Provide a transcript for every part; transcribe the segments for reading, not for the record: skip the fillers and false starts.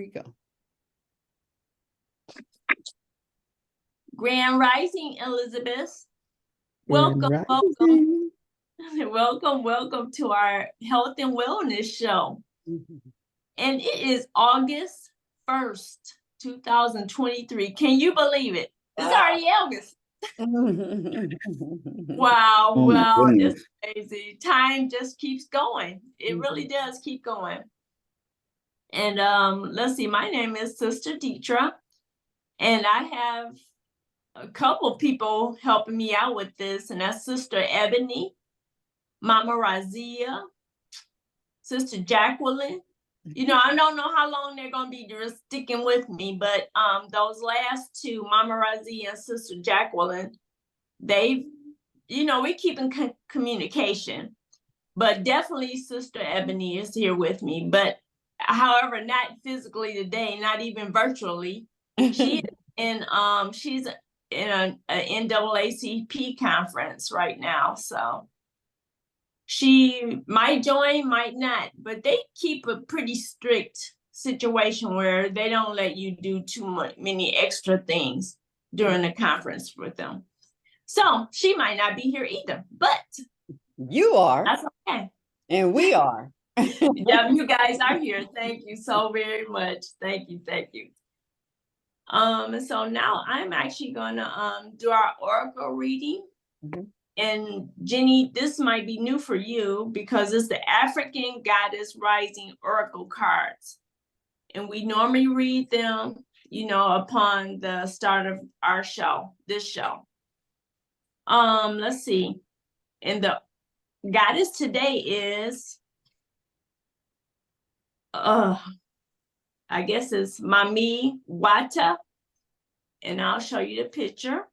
we go. Grand Rising, Elizabeth. Grand Welcome, Rising. welcome to our health and wellness show. Mhm. And it is August 1st, 2023. Can you believe it? It's already August. Wow, Oh my wow, goodness. it's crazy. Time just keeps going. It really does keep going. And let's see, my name is Sister Deitra, and I have a couple people helping me out with this, and that's Sister Ebony, Mama Razia, Sister Jacqueline. You know, I don't know how long they're gonna be just sticking with me, but those last two, Mama Razia and Sister Jacqueline, they've, you know, we keep in communication, but definitely Sister Ebony is here with me. But however, not physically today, not even virtually. She's in an NAACP conference right now, so she might join, might not, but they keep a pretty strict situation where they don't let you do many extra things during the conference with them. So she might not be here either, but You are. that's okay. And we are. Yeah, you guys are here. Thank you so very much. Thank you. So now I'm actually gonna do our oracle reading. Mhm. And Jenny, this might be new for you because it's the African Goddess Rising Oracle cards. And we normally read them, you know, upon the start of our show, this show. Let's see. And the goddess today is I guess it's Mami Wata. And I'll show you the picture.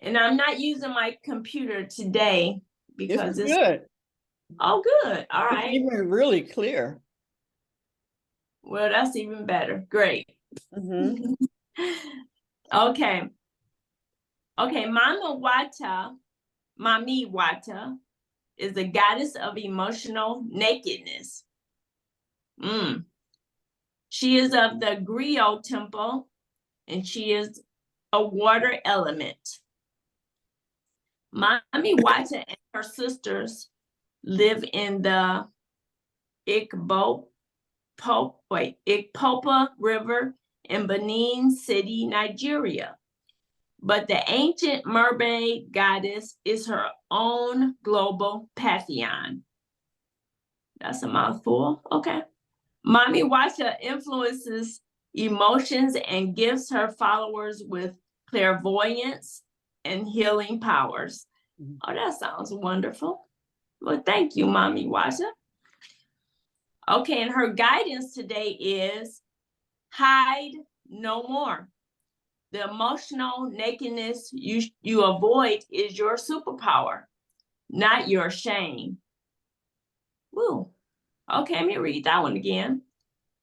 And I'm not using my computer today because It's good. Oh, good. All right. It's even really clear. Well, that's even better. Great. Mhm. Okay. Mami Wata is the goddess of emotional nakedness. She is of the Griot temple, and she is a water element. Mami Wata and her sisters live in the Ikpopa River in Benin City, Nigeria. But the ancient mermaid goddess is her own global pantheon. That's a mouthful. Okay. Mami Wata influences emotions and gives her followers with clairvoyance and healing powers. Oh, that sounds wonderful. Well, thank you, Mami Wata. Okay, and her guidance today is hide no more. The emotional nakedness you avoid is your superpower, not your shame. Woo. Okay, let me read that one again.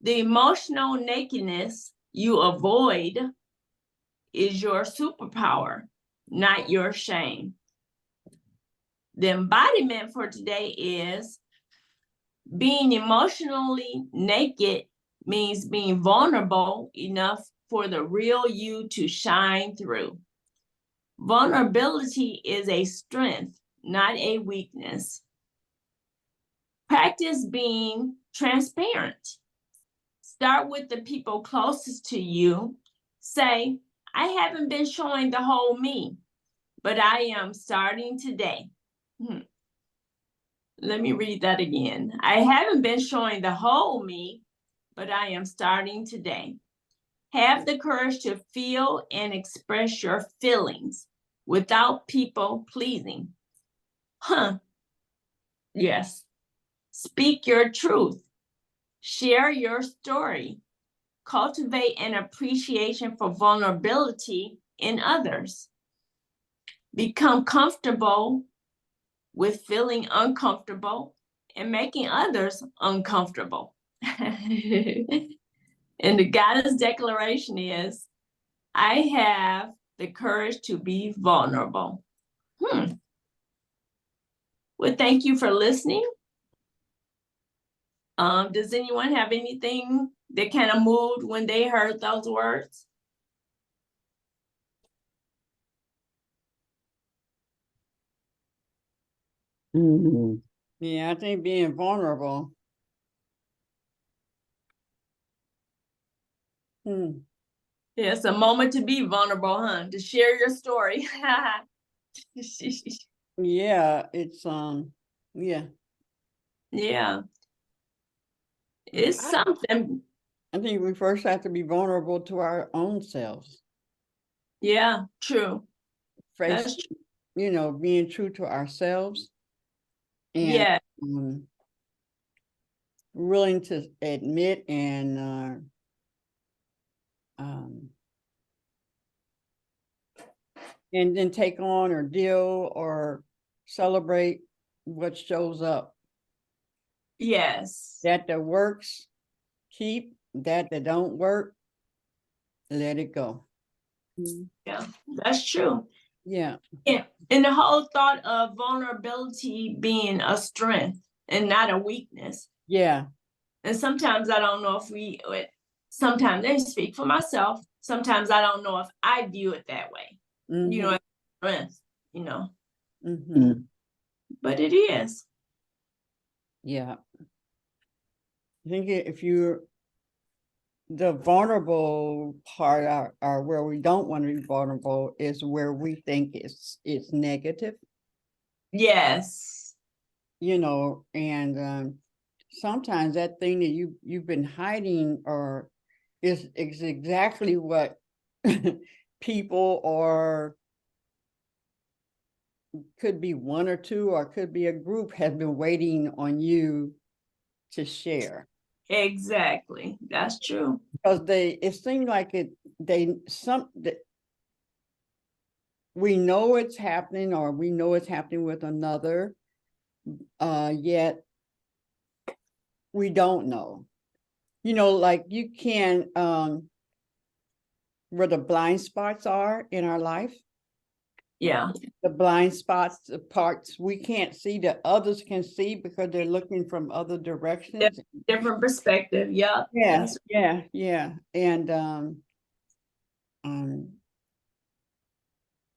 The emotional nakedness you avoid is your superpower, not your shame. The embodiment for today is being emotionally naked means being vulnerable enough for the real you to shine through. Vulnerability is a strength, not a weakness. Practice being transparent. Start with the people closest to you. Say, I haven't been showing the whole me, but I am starting today. Let me read that again. I haven't been showing the whole me, but I am starting today. Have the courage to feel and express your feelings without people pleasing. Yes. Speak your truth. Share your story. Cultivate an appreciation for vulnerability in others. Become comfortable with feeling uncomfortable and making others uncomfortable. And the goddess declaration is, I have the courage to be vulnerable. Well, thank you for listening. Does anyone have anything they kind of moved when they heard those words? Mhm. Yeah, I think being vulnerable. Hmm. Yeah, it's a moment to be vulnerable, huh? To share your story. Yeah, it's yeah. Yeah, it's I, something. I think we first have to be vulnerable to our own selves. Yeah, true. Face, That's true. being true to ourselves and Yeah, um, willing to admit um, and then take on or deal or celebrate what shows up. yes. That works, keep. That don't work, let it go. Yeah, that's true. Yeah. Yeah. And the whole thought of vulnerability being a strength and not a weakness. Yeah. And sometimes I don't know if sometimes they speak for myself. Sometimes I don't know if I view it that way, Mm-hmm. as strength, Mm-hmm. but it is. Yeah. I think if you're the vulnerable part are where we don't want to be vulnerable is where we think it's negative, Yes. and sometimes that thing that you've been hiding or is exactly what people or could be one or two or could be a group has been waiting on you to share. Exactly. That's true. Because it seemed like we know it's happening or we know it's happening with another, yet we don't know. Like you can where the blind spots are in our life. Yeah. The blind spots, the parts we can't see that others can see because they're looking from other directions. Different perspective. Yeah. Yeah, yeah. And um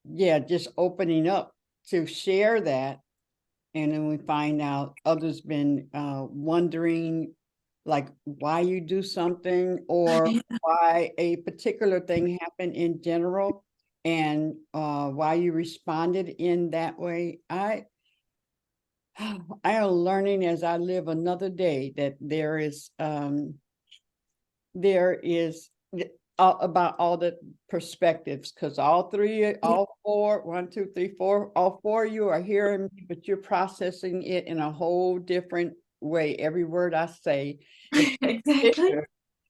yeah, just opening up to share that. And then we find out others been wondering like why you do something or why a particular thing happened in general and why you responded in that way. I am learning as I live another day that there is about all the perspectives because all four, one, two, three, four, all four of you are hearing me, but you're processing it in a whole different way. Every word I say. Exactly.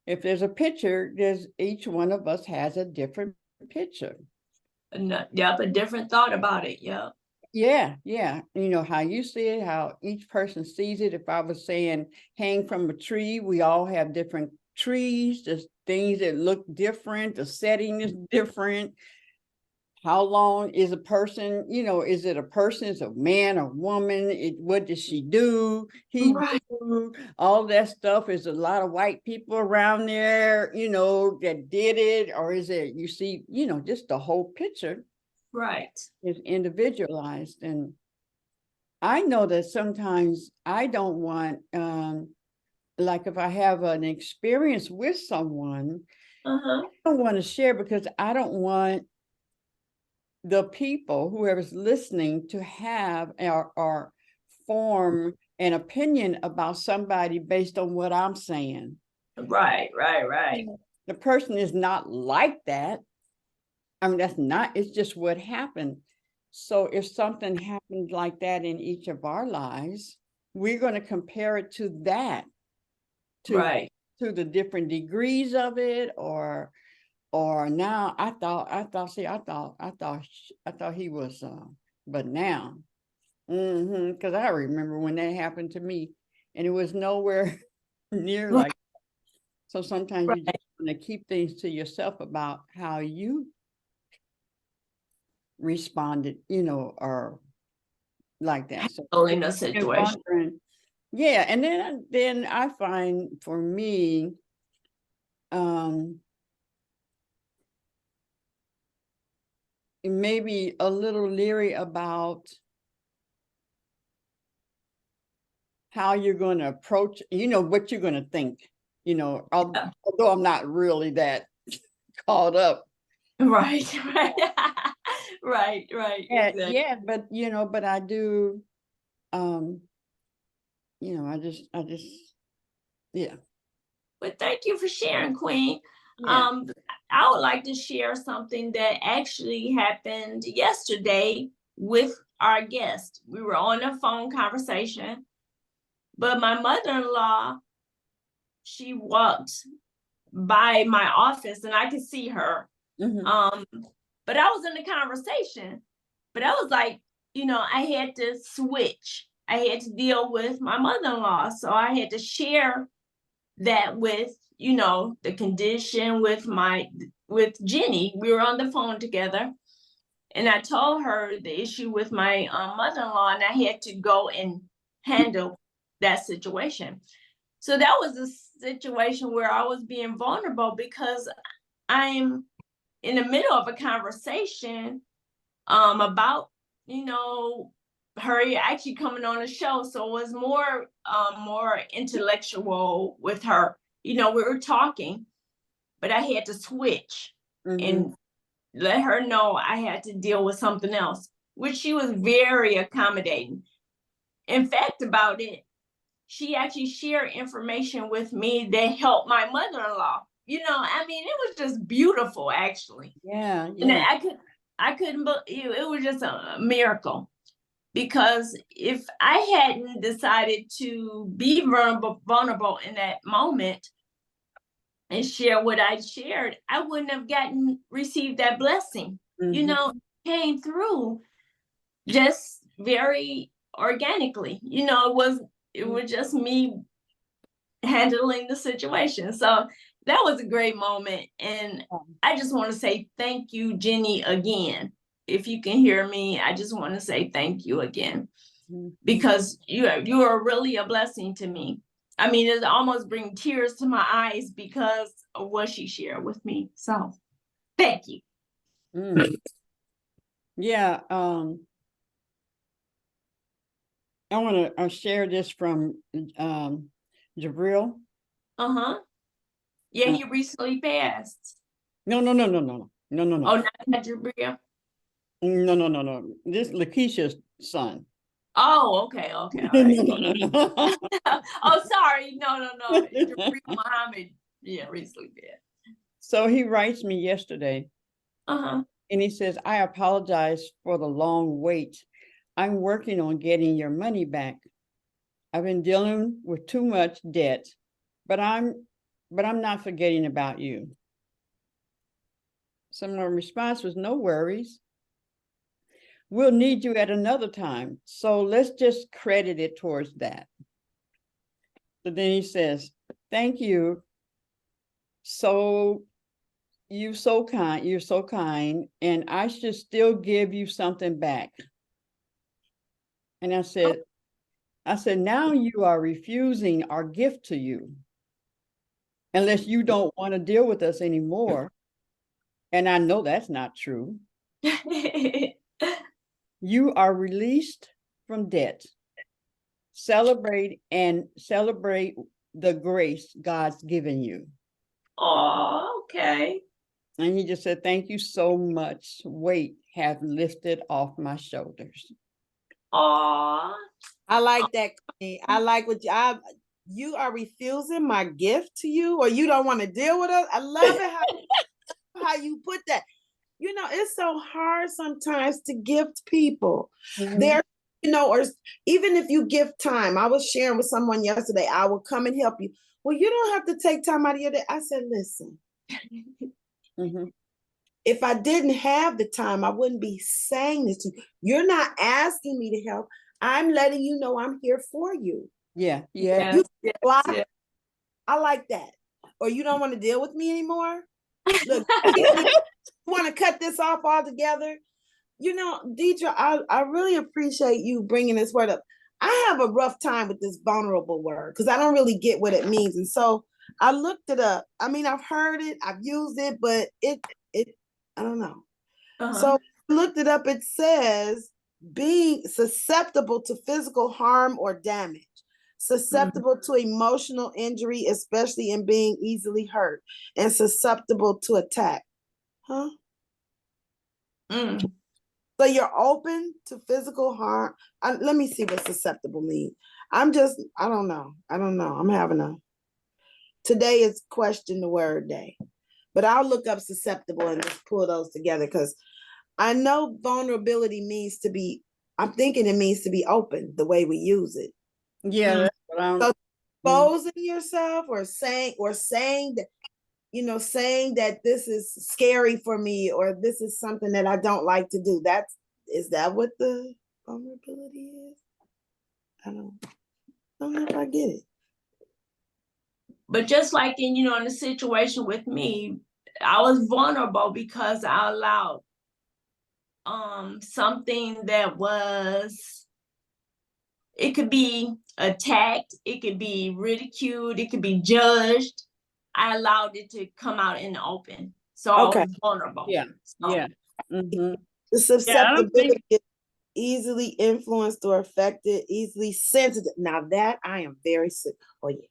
If there's a picture, there's each one of us has a different picture. Yep, a different thought about it. Yep. Yeah. How you see it, how each person sees it. If I was saying hang from a tree, we all have different trees. There's things that look different. The setting is different. How long is a person, is it a person, is a man or woman? What does she do? He Right. do all that stuff. Is a lot of white people around there, that did it, or is it you see, just the whole picture Right. is individualized. And I know that sometimes I don't want like if I have an experience with someone, Uh-huh. I don't want to share because I don't want the people, whoever's listening, to have or form an opinion about somebody based on what I'm saying. Right. The person is not like that. I mean, it's just what happened. So if something happened like that in each of our lives, we're going to compare it to that, to Right. to the different degrees of it, or now I thought he was, but now, because I remember when that happened to me, and it was nowhere near like. So sometimes you just want to keep things to yourself about how you responded, or like that. So In a and situation. wondering, yeah, and then I find for me, maybe a little leery about how you're going to approach, what you're going to think, although I'm not really that caught up. Right, right, right. Exactly. Yeah, but I do, I just, yeah. But thank you for sharing, Queen. Yeah. I would like to share something that actually happened yesterday with our guest. We were on a phone conversation, but my mother-in-law, she walked by my office and I could see her. Mm-hmm. But I was in the conversation, but I was like, I had to switch. I had to deal with my mother-in-law. So I had to share that with, the condition with Jenny. We were on the phone together. And I told her the issue with my mother-in-law, and I had to go and handle that situation. So that was a situation where I was being vulnerable because I'm in the middle of a conversation about, her actually coming on a show. So it was more intellectual with her. We were talking, but I had to switch and let her know I had to deal with something else, which she was very accommodating. In fact, about it, she actually shared information with me that helped my mother-in-law. It was just beautiful, actually. Yeah, And yeah. I couldn't believe it was just a miracle. Because if I hadn't decided to be vulnerable in that moment and share what I shared, I wouldn't have received that blessing. Came through just very organically. It was just me handling the situation. So that was a great moment. And I just want to say thank you, Jenny, again. If you can hear me, I just want to say thank you again, because you are really a blessing to me. It almost brings tears to my eyes because of what she shared with me. So thank you. Yeah. I want to share this from Jabril. Yeah, he recently passed. No. Oh, not Jabril. No. This is Lakeisha's son. Oh, okay, all right. No. Oh, sorry. No. Jabril Muhammad, yeah, recently passed. So he writes me yesterday. And he says, I apologize for the long wait. I'm working on getting your money back. I've been dealing with too much debt, but I'm not forgetting about you. So my response was, no worries. We'll need you at another time. So let's just credit it towards that. So then he says, thank you. So you're so kind, and I should still give you something back. And I said, now you are refusing our gift to you, unless you don't want to deal with us anymore. And I know that's not true. You are released from debt. Celebrate the grace God's given you. Oh, okay. And he just said, thank you so much. Weight have lifted off my shoulders. Oh, I like that. I like what you are refusing my gift to you, or you don't want to deal with us. I love it how you put that. It's so hard sometimes to gift people. There, or even if you give time. I was sharing with someone yesterday, I will come and help you. Well, you don't have to take time out of your day. I said, listen, if I didn't have the time, I wouldn't be saying this to you. You're not asking me to help. I'm letting you know I'm here for you. Yeah. You I like that. Or you don't want to deal with me anymore? Look, you want to cut this off altogether? Deitra, I really appreciate you bringing this word up. I have a rough time with this vulnerable word because I don't really get what it means. And so I looked it up. I mean, I've heard it, I've used it, but I don't know. So I looked it up. It says being susceptible to physical harm or damage, susceptible to emotional injury, especially in being easily hurt, and susceptible to attack. Huh? So you're open to physical harm. Let me see what susceptible means. I don't know. I'm having today is question the word day, but I'll look up susceptible and just pull those together because I know vulnerability means to be, I'm thinking it means to be open the way we use it. Yeah, that's what I'm. So exposing yourself or saying that, saying that this is scary for me or this is something that I don't like to do. Is that what the vulnerability is? I don't know if I get it. But just like in the situation with me, I was vulnerable because I allowed something that it could be attacked, it could be ridiculed, it could be judged. I allowed it to come out in the open. So I was vulnerable. Yeah. So, Yeah. The susceptibility is easily influenced or affected, easily sensitive. Now that I am very sick. Oh yeah.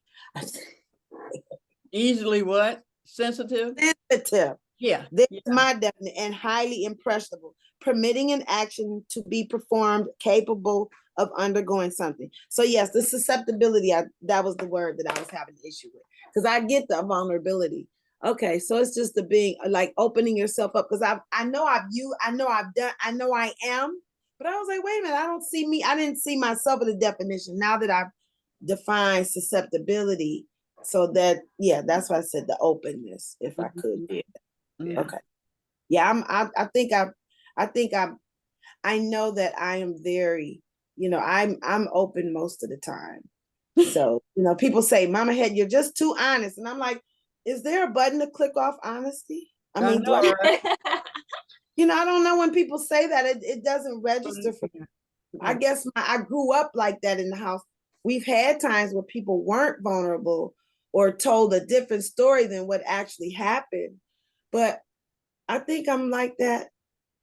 Easily what? Sensitive? Sensitive. Yeah. This is my definition. And highly impressionable, permitting an action to be performed, capable of undergoing something. So yes, the susceptibility, that was the word that I was having an issue with. Because I get the vulnerability. Okay, so it's just the being like opening yourself up. Because I know I am, but I was like, wait a minute, I didn't see myself in the definition. Now that I've defined susceptibility, so that that's why I said the openness, if I could. Yeah. Okay. Yeah, I know that I am very, I'm open most of the time. So, people say, Mama Head, you're just too honest. And I'm like, is there a button to click off honesty? I mean, right? I don't know when people say that, it doesn't register for me. I guess I grew up like that in the house. We've had times where people weren't vulnerable or told a different story than what actually happened. But I think I'm like that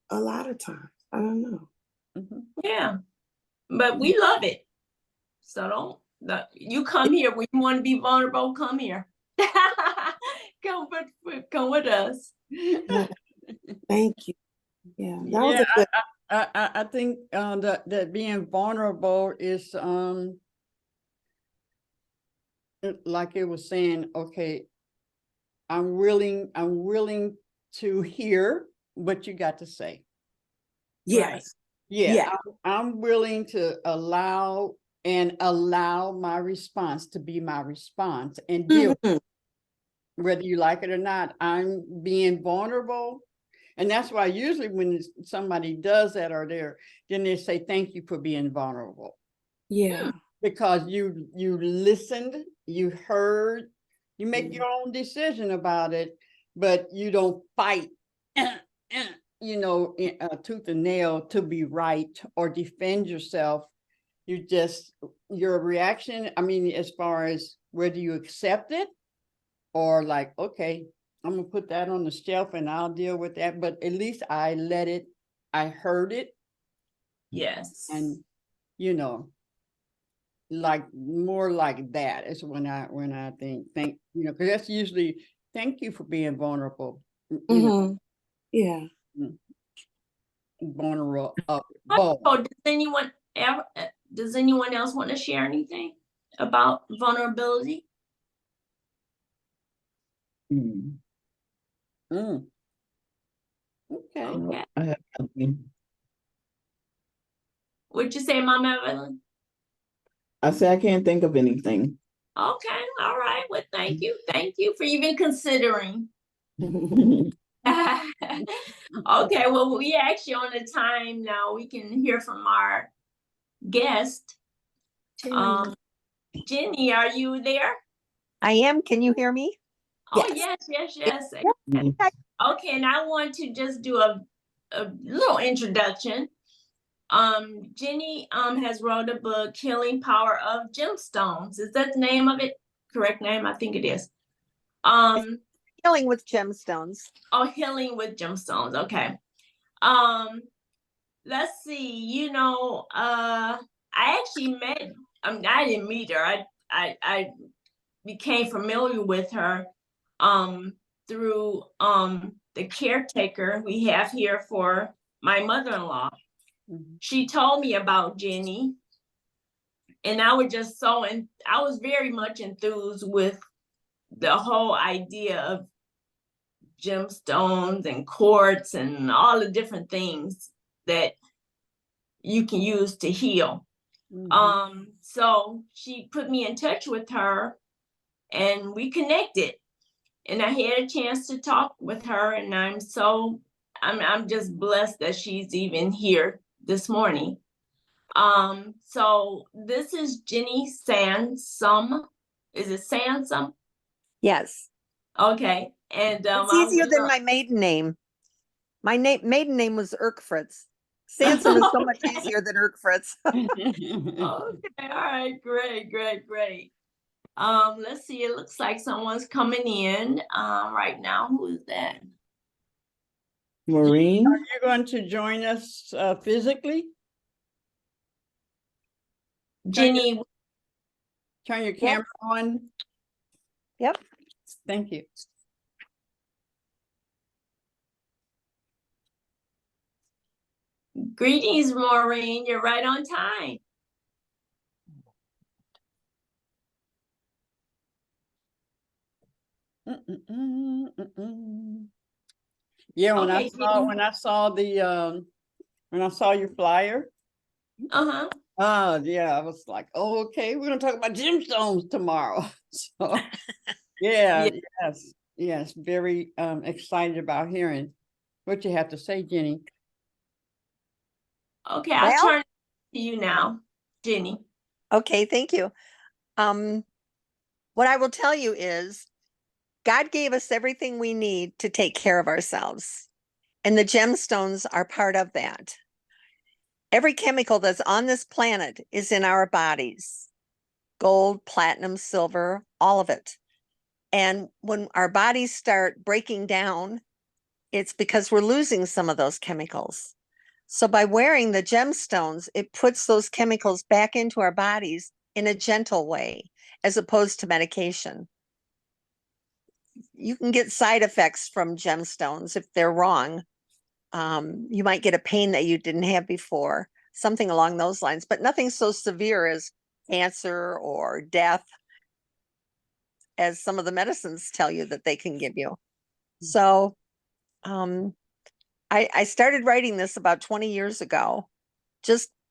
a lot of times. I don't know. Yeah, but we love it. So you come here when you want to be vulnerable. Come here. come with us. Thank you. Yeah, that was a good. I think that being vulnerable is like it was saying, okay, I'm willing to hear what you got to say. Yes. Right. Yeah. I'm willing to allow my response to be my response and deal with it. Whether you like it or not. I'm being vulnerable. And that's why usually when somebody does that then they say, thank you for being vulnerable. Yeah. Because you listened, you heard, you make your own decision about it, but you don't fight, tooth and nail to be right or defend yourself. Your reaction, I mean, as far as whether you accept it or like, okay, I'm gonna put that on the shelf and I'll deal with that. But at least I heard it. Yes. And, like more like that is when I think, because that's usually, thank you for being vulnerable. Yeah. Vulnerable. So does anyone else want to share anything about vulnerability? Okay. I have something. What'd you say, Mama Evelyn? I say I can't think of anything. Okay, all right. Well, thank you for even considering. Okay, well, we actually on the time now. We can hear from our guest. Jenny, are you there? I am. Can you hear me? Oh, yes. Okay, and I want to just do a little introduction. Jenny has wrote a book, Healing Power of Gemstones. Is that the name of it? Correct name? I think it is. Healing with gemstones. Oh, healing with gemstones. Okay. Let's see. I actually met. I didn't meet her. I became familiar with her through the caretaker we have here for my mother-in-law. Mhm. She told me about Jenny, and I was very much enthused with the whole idea of gemstones and quartz and all the different things that you can use to heal. So she put me in touch with her and we connected, and I had a chance to talk with her, and I'm just blessed that she's even here this morning. So this is Jenny Sansom. Is it Sansom? Yes. Okay. And It's easier than my maiden name. My maiden name was Erkfritz. Sansom is so much Okay. easier than Erkfritz. Okay, all right, great. Let's see, it looks like someone's coming in right now. Who is that? Maureen, Are you going to join us physically? Jenny. Turn your camera on. Yep. Thank you. Greetings, Maureen. You're right on time. Yeah, when Okay, Jenny. when I saw your flyer, Uh-huh. yeah, I was like, oh, okay, we're gonna talk about gemstones tomorrow. So yeah, Yeah. yes, very excited about hearing what you have to say, Jenny. Okay, I'll Well, turn to you now, Jenny. okay, thank you. What I will tell you is God gave us everything we need to take care of ourselves, and the gemstones are part of that. Every chemical that's on this planet is in our bodies. Gold, platinum, silver, all of it. And when our bodies start breaking down, it's because we're losing some of those chemicals. So by wearing the gemstones, it puts those chemicals back into our bodies in a gentle way, as opposed to medication. You can get side effects from gemstones if they're wrong. You might get a pain that you didn't have before, something along those lines, but nothing so severe as cancer or death, as some of the medicines tell you that they can give you. So I started writing this about 20 years ago.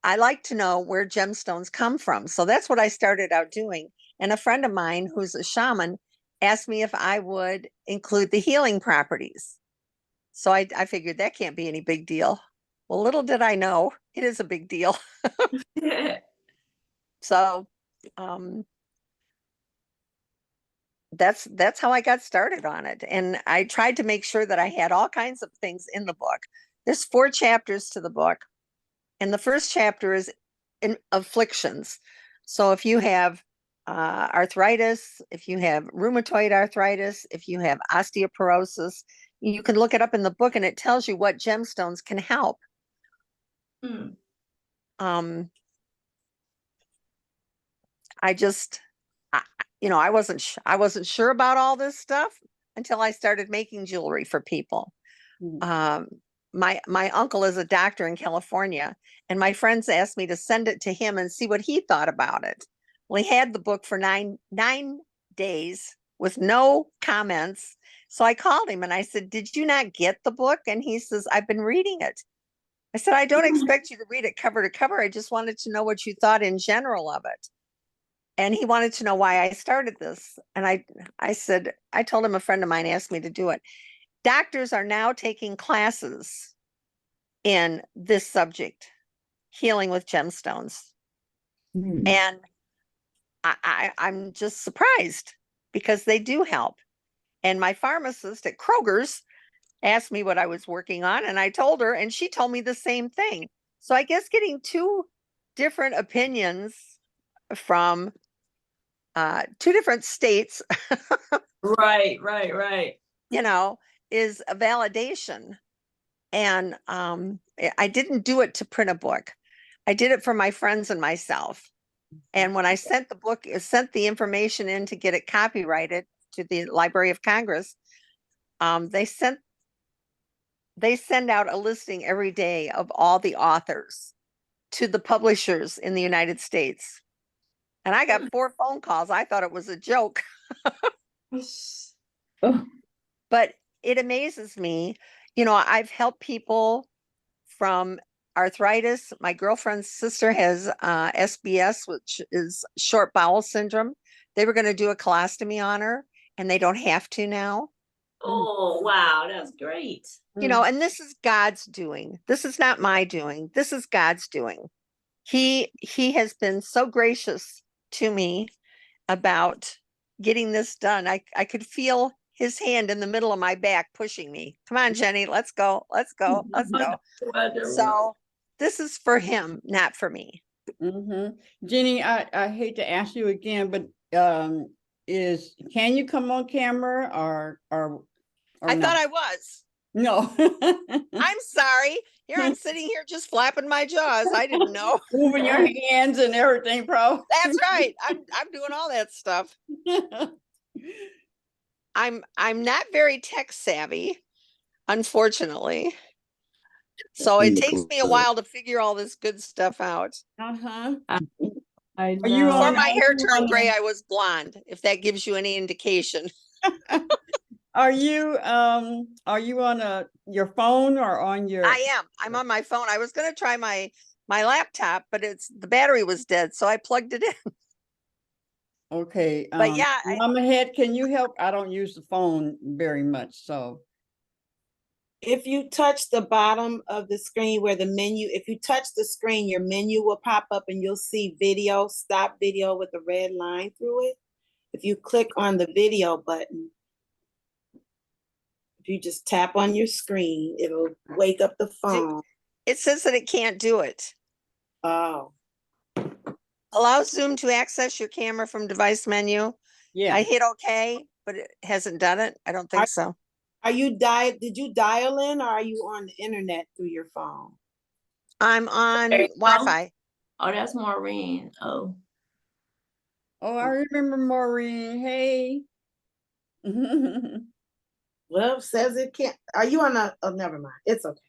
I like to know where gemstones come from. So that's what I started out doing. And a friend of mine who's a shaman asked me if I would include the healing properties. So I figured that can't be any big deal. Well, little did I know, it is a big deal. So that's how I got started on it. And I tried to make sure that I had all kinds of things in the book. There's 4 chapters to the book. And the first chapter is in afflictions. So if you have arthritis, if you have rheumatoid arthritis, if you have osteoporosis, you can look it up in the book and it tells you what gemstones can help. Um, I just, I wasn't sure about all this stuff until I started making jewelry for people. My uncle is a doctor in California, and my friends asked me to send it to him and see what he thought about it. Well, he had the book for nine days with no comments. So I called him and I said, "Did you not get the book?" And he says, "I've been reading it." I said, "I don't expect you to read it cover to cover. I just wanted to know what you thought in general of it." And he wanted to know why I started this. And I said, I told him a friend of mine asked me to do it. Doctors are now taking classes in this subject, healing with gemstones. And I'm just surprised because they do help. And my pharmacist at Kroger's asked me what I was working on, and I told her, and she told me the same thing. So I guess getting 2 different opinions from 2 different states Right. you know, is a validation. And I didn't do it to print a book. I did it for my friends and myself. And when I sent sent the information in to get it copyrighted to the Library of Congress, they send out a listing every day of all the authors to the publishers in the United States. And I got 4 phone calls. I thought it was a joke. Oh, But it amazes me. You know, I've helped people from arthritis. My girlfriend's sister has SBS, which is short bowel syndrome. They were going to do a colostomy on her, and they don't have to now. Oh, wow, that's great. You know, and this is God's doing. This is not my doing. This is God's doing. He has been so gracious to me about getting this done. I could feel his hand in the middle of my back pushing me. Come on, Jenny, let's go. Let's go. Let's go. So this is for him, not for me. Jenny, I hate to ask you again, but can you come on camera or I not? thought I was. No. I'm sorry. Here I'm sitting here just flapping my jaws. I didn't know. Moving your hands and everything, bro. That's right. I'm doing all that stuff. I'm not very tech savvy, unfortunately. So it takes me a while to figure all this good stuff out. Uh-huh. I Are you know. Before on- my hair turned on- gray, I was blonde, if that gives you any indication. Are you on your phone or on your? I am. I'm on my phone. I was going to try my laptop, but the battery was dead, so I plugged it in. Okay. But yeah, Mama Head, can you help? I don't use the phone very much, so. If you touch the bottom of the screen where the menu, if you touch the screen, your menu will pop up and you'll see video, stop video with a red line through it. If you click on the video button, if you just tap on your screen, it'll wake up the phone. it says that it can't do it. Oh, Allow Zoom to access your camera from device menu. Yeah. I hit okay, but it hasn't done it. I don't think so. did you dial in or are you on the internet through your phone? I'm on There you go. Wi-Fi. Oh, that's Maureen. Oh, Oh, I remember Maureen. Hey. Well, it says it can't. Are you on a, oh, never mind. It's okay.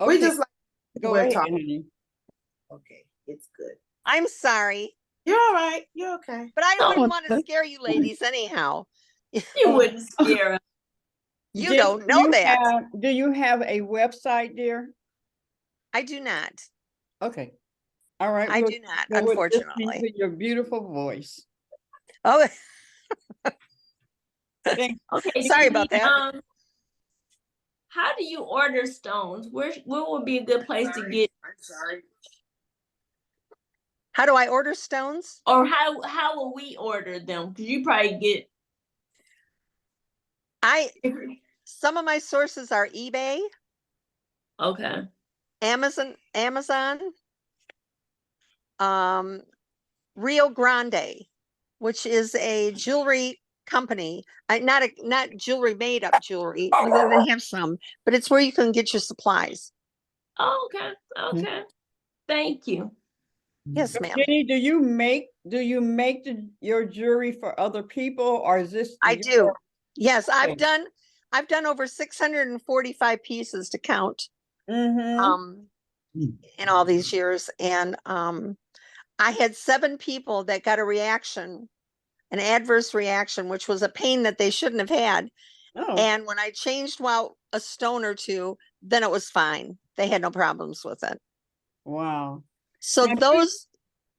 We Okay, just like, go we're ahead, talking. honey. Okay, it's good. I'm sorry, You're all right. You're okay. but I Oh, wouldn't want to scare you ladies anyhow. you Oh. wouldn't scare us. You Jen, don't know that. Do you have a website, dear? I do not. Okay. All right. I we'll- do not, we'll listen unfortunately. to your beautiful voice. Oh, Thank- Okay, Sorry about Jenny, that. How do you order stones? Where would be a good place to get, I'm sorry. how do I order stones? or how will we order them? Because you probably get. Some of my sources are eBay, Okay. Amazon, Rio Grande, which is a jewelry company. Not jewelry made up jewelry, although they have some, but it's where you can get your supplies. Oh, okay. Okay. Thank you. Yes, ma'am. Jenny, do you make your jewelry for other people, or is this? I do. Yes, Okay. I've done over 645 pieces to count Mm-hmm. in all these years. And I had 7 people that got a reaction, an adverse reaction, which was a pain that they shouldn't have had. Oh, And when I changed a stone or two, then it was fine. They had no problems with it. wow. So Now,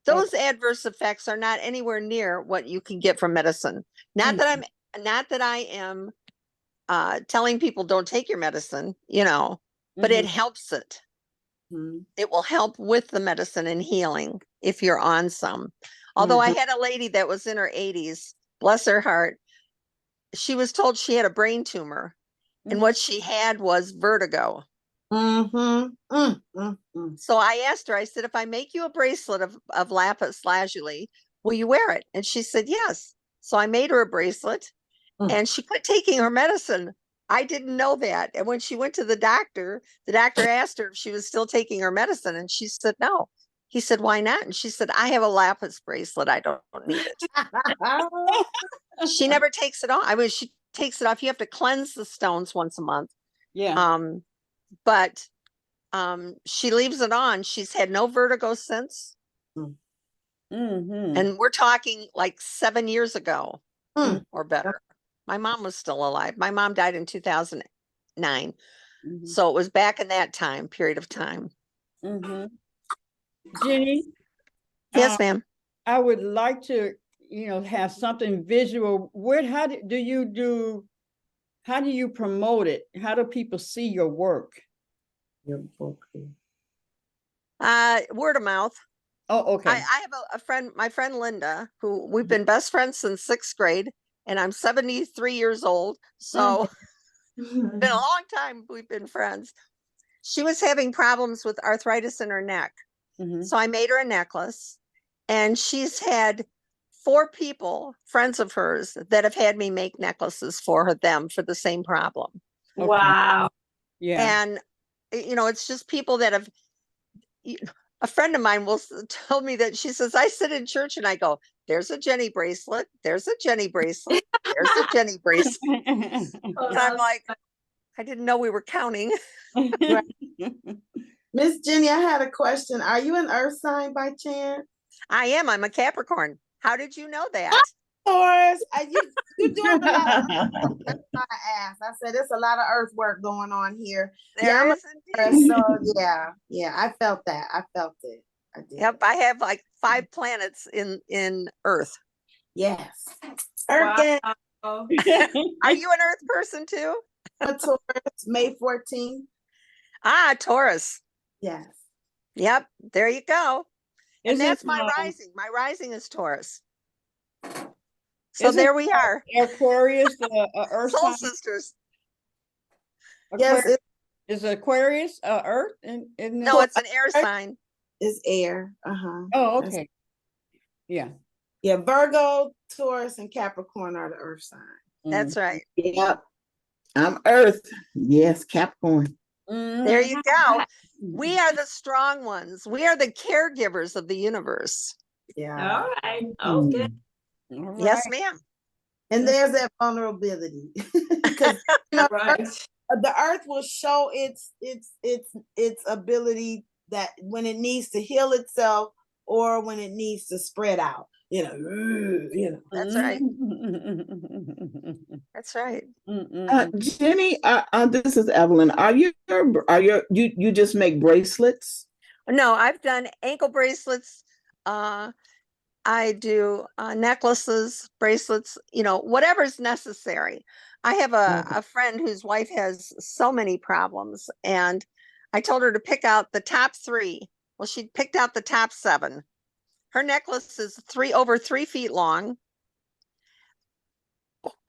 those adverse effects are not anywhere near what you can get from medicine. Not that I am telling people don't take your medicine, but it helps it. Mhm. It will help with the medicine and healing if you're on some. Although I had a lady that was in her 80s, bless her heart. She was told she had a brain tumor, and what she had was vertigo. So I asked her, I said, if I make you a bracelet of lapis lazuli, will you wear it? And she said, yes. So I made her a bracelet, and she quit taking her medicine. I didn't know that. And when she went to the doctor asked her if she was still taking her medicine, and she said no. He said, why not? And she said, I have a lapis bracelet. I don't need it. She never takes it off. I mean, she takes it off. You have to cleanse the stones once a month. Yeah. But she leaves it on. She's had no vertigo since. Mm-hmm. And we're talking like 7 years ago Mm. or better. My mom was still alive. My mom died in 2009. Mm-hmm. So it was back in that time period of time. Mm-hmm. Jenny, Yes, ma'am. I would like to, have something visual. How do you promote it? How do people see your work? Your book. Word of mouth. Oh, okay. I have a friend, my friend Linda, who we've been best friends since 6th grade, and I'm 73 years old. So it's been a long time we've been friends. She was having problems with arthritis in her neck. Mhm. So I made her a necklace, and she's had 4 people, friends of hers, that have had me make necklaces for them for the same problem. Okay. Wow. Yeah. And, it's just people that have, a friend of mine told me that she says, I sit in church and I go, there's a Jenny bracelet. There's a Jenny bracelet. There's a Jenny bracelet. And I'm like, I didn't know we were counting. Miss Jenny, I had a question. Are you an earth sign by chance? I am. I'm a Capricorn. How did you know that? Taurus, you're doing a lot of earth. That's why I asked. I said there's a lot of earth work going on here. There I'm a is Taurus, indeed. so yeah, I felt that. I felt it. I did. Yep, I have like 5 planets in Earth. Yes. Earth gang. Wow. Are you an Earth person too? A Taurus, May 14th. Ah, Taurus. Yes. Yep, there you go. And Isn't, that's my rising. My rising is Taurus. So isn't there we are. Aquarius, the Earth Soul sign? sisters. Yes, Aquarius, is Aquarius Earth? Isn't No, it? it's an air sign. it's air. Uh-huh. Oh, That's- okay. Yeah. Yeah, Virgo, Taurus, and Capricorn are the earth signs. That's right. Yep. I'm Earth. Yes, Capricorn. There you go. Mm. We are the strong ones. We are the caregivers of the universe. Yeah. All right. Okay. All right. Yes, ma'am. And there's that vulnerability. Because Right. the earth will show its ability that when it needs to heal itself or when it needs to spread out. That's right. That's right. Jenny, this is Evelyn. You just make bracelets? No, I've done ankle bracelets. I do necklaces, bracelets, whatever's necessary. I have a friend whose wife has so many problems, and I told her to pick out the top 3. Well, she picked out the top 7. Her necklace is over 3 feet long,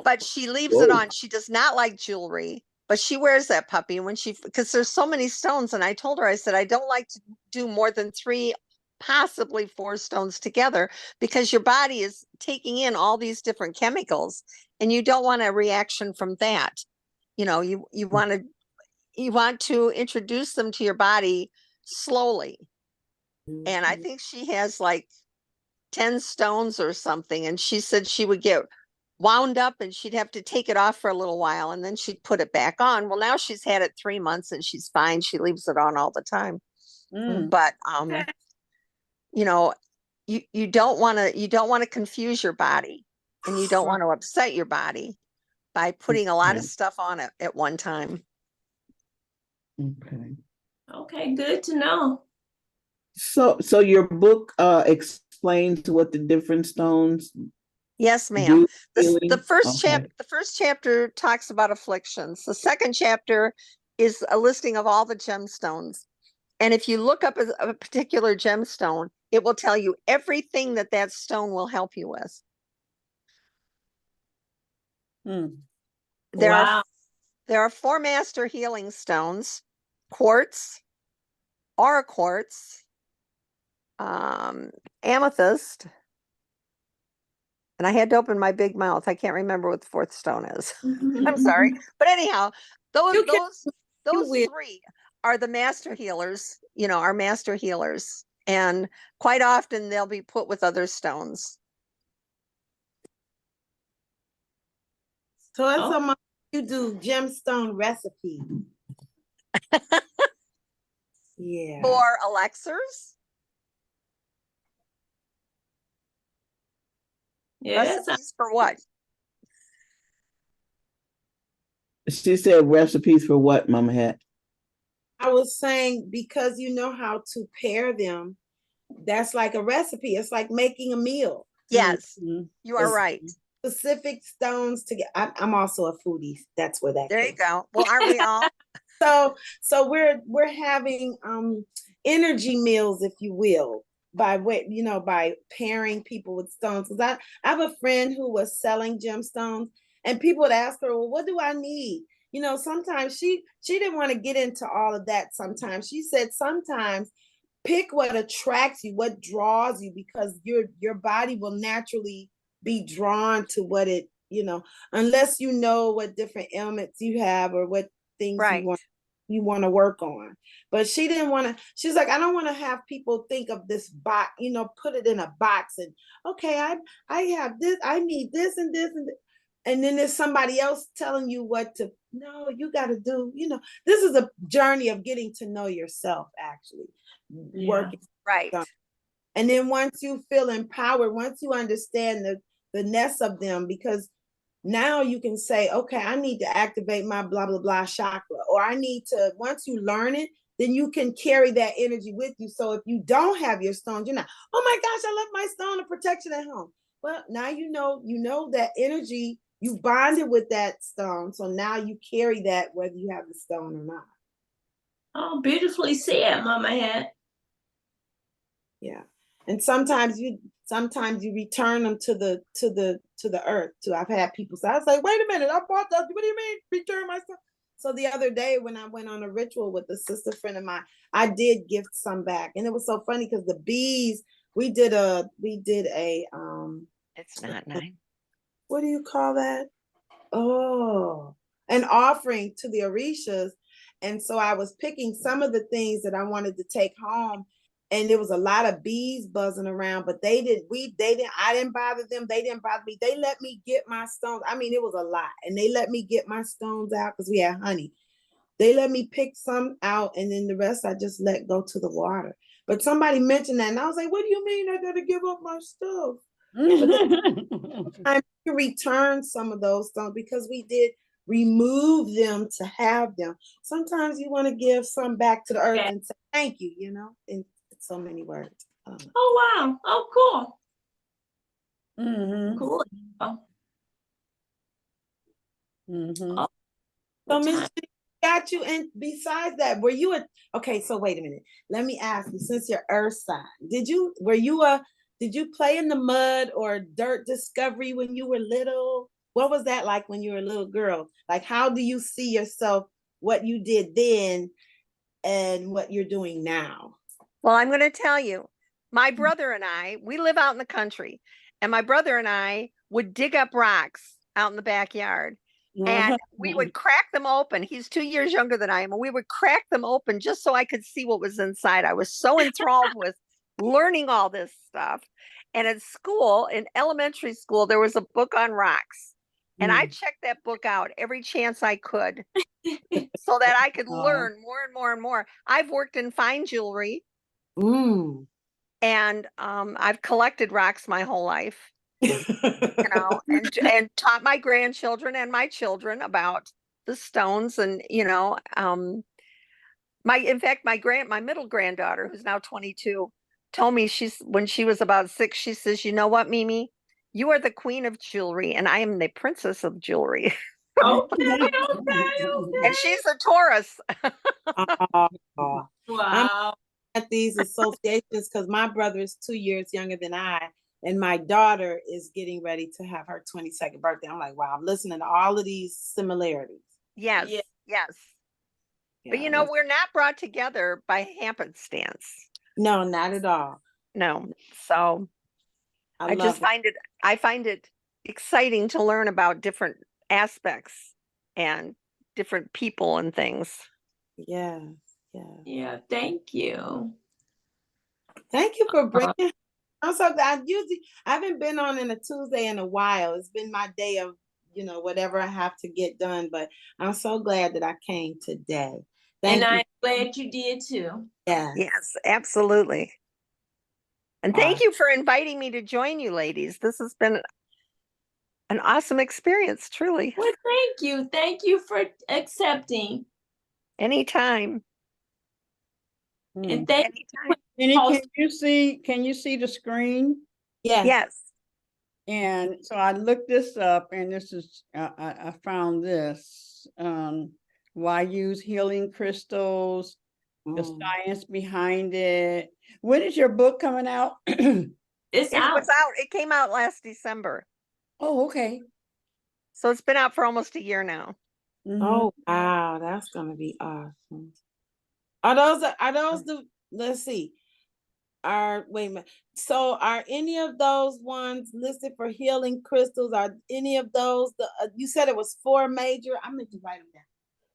but she leaves it Whoa. on. She does not like jewelry, but she wears that puppy because there's so many stones. And I told her, I said, I don't like to do more than 3, possibly 4 stones together, because your body is taking in all these different chemicals and you don't want a reaction from that. You want to introduce them to your body slowly. And I think she has like 10 stones or something. And she said she would get wound up and she'd have to take it off for a little while and then she'd put it back on. Well, now she's had it 3 months and she's fine. She leaves it on all the time. But you don't want to confuse your body, and you don't want to upset your body by putting a lot of stuff on it at one time. Okay. Okay, good to know. So your book explains what the different stones Yes, ma'am. do. The healing? first Okay. the first chapter talks about afflictions. The second chapter is a listing of all the gemstones. And if you look up a particular gemstone, it will tell you everything that stone will help you with. There are 4 master healing stones: quartz, aura quartz, amethyst, And I had to open my big mouth. I can't remember what the fourth stone is. I'm sorry. But anyhow, those You can- those will. three are the master healers, our master healers. And quite often they'll be put with other stones. So it's Oh. almost you do gemstone recipe. Yeah. For elixirs, Yes. recipes for what? She said recipes for what, Mama Hat? I was saying because you know how to pair them, that's like a recipe. It's like making a meal. Yes, Mhm. you are It's right. Specific stones to get. I'm also a foodie. That's where that There you came. go. Well, aren't we all? So we're having energy meals, if you will, by way, by pairing people with stones. Because I have a friend who was selling gemstones, and people would ask her, well, what do I need? Sometimes she didn't want to get into all of that. Sometimes she said sometimes pick what attracts you, what draws you, because your body will naturally be drawn to what it, unless you know what different ailments you have or what things Right. you want to work on. But she didn't want to, she's like, I don't want to have people think of this box, put it in a box and okay, I have this, I need this and this and then there's somebody else telling you what to, no, you got to do, this is a journey of getting to know yourself, actually. Yeah. Working. Right. And then once you feel empowered, once you understand the ness of them, because now you can say, okay, I need to activate my blah, blah, blah chakra, or I need to, once you learn it, then you can carry that energy with you. So if you don't have your stones, you're not, oh my gosh, I left my stone of protection at home. Well, now you know that energy, you bonded with that stone. So now you carry that whether you have the stone or not. Oh, beautifully said, Mama Hat. Yeah. And sometimes you return them to the earth too. I've had people say, I was like, wait a minute, I bought that. What do you mean return my stuff? So the other day when I went on a ritual with a sister friend of mine, I did gift some back. And it was so funny because the bees, we did a It's not 9. what do you call that? Oh, an offering to the Orishas. And so I was picking some of the things that I wanted to take home. And there was a lot of bees buzzing around, but I didn't bother them. They didn't bother me. They let me get my stones. I mean, it was a lot. And they let me get my stones out because we had honey. They let me pick some out, and then the rest I just let go to the water. But somebody mentioned that, and I was like, what do you mean I gotta give up my stuff? I return some of those stones because we did remove them to have them. Sometimes you want to give some back to the earth and say thank you, in so many words. Oh, wow. Oh, cool. Mhm. Cool. Oh, Mhm. So what Miss time? got you, and besides that, okay, so wait a minute. Let me ask you, since you're earth sign, did you play in the mud or dirt discovery when you were little? What was that like when you were a little girl? Like, how do you see yourself, what you did then and what you're doing now? Well, I'm going to tell you, my brother and I, we live out in the country, and my brother and I would dig up rocks out in the backyard. And we would crack them open. He's 2 years younger than I am. And we would crack them open just so I could see what was inside. I was so enthralled with learning all this stuff. And at school, in elementary school, there was a book on rocks. And I checked that book out every chance I could so that I could learn more and more and more. I've worked in fine jewelry. And I've collected rocks my whole life. And taught my grandchildren and my children about the stones. And in fact my middle granddaughter, who's now 22, told me, when she was about 6, she says, you know what, Mimi, you are the queen of jewelry and I am the princess of jewelry. Okay. And she's a Taurus. I'm Wow. at these associations because my brother is 2 years younger than I, and my daughter is getting ready to have her 22nd birthday. I'm like, wow, I'm listening to all of these similarities. Yes. Yeah. Yes. But Yeah, we're not brought together by happenstance. no, not at all. No. So I just love it. I find it exciting to learn about different aspects and different people and things. Yeah, yeah. Yeah, thank you. Thank you for Uh, bringing. I'm so glad. I haven't been on in a Tuesday in a while. It's been my day of, whatever I have to get done. But I'm so glad that I came today. And Thank you. I'm glad you did too. Yeah. Yes, absolutely. And thank you for inviting me to join you, ladies. This has been an awesome experience, truly. Well, thank you. Thank you for accepting. Anytime. And thank Anytime. Jenny, you. can you see the screen? Yes. Yes. And so I looked this up, and this is I found this. Why use healing crystals? The Mm. science behind it. When is your book coming out? It's It out. was out. It came out last December. Oh, okay. So it's been out for almost a year now. Mhm. Oh wow, that's gonna be awesome. Are those the let's see. Wait a minute. So are any of those ones listed for healing crystals? Are any of those you said it was 4 major? I'm going to write them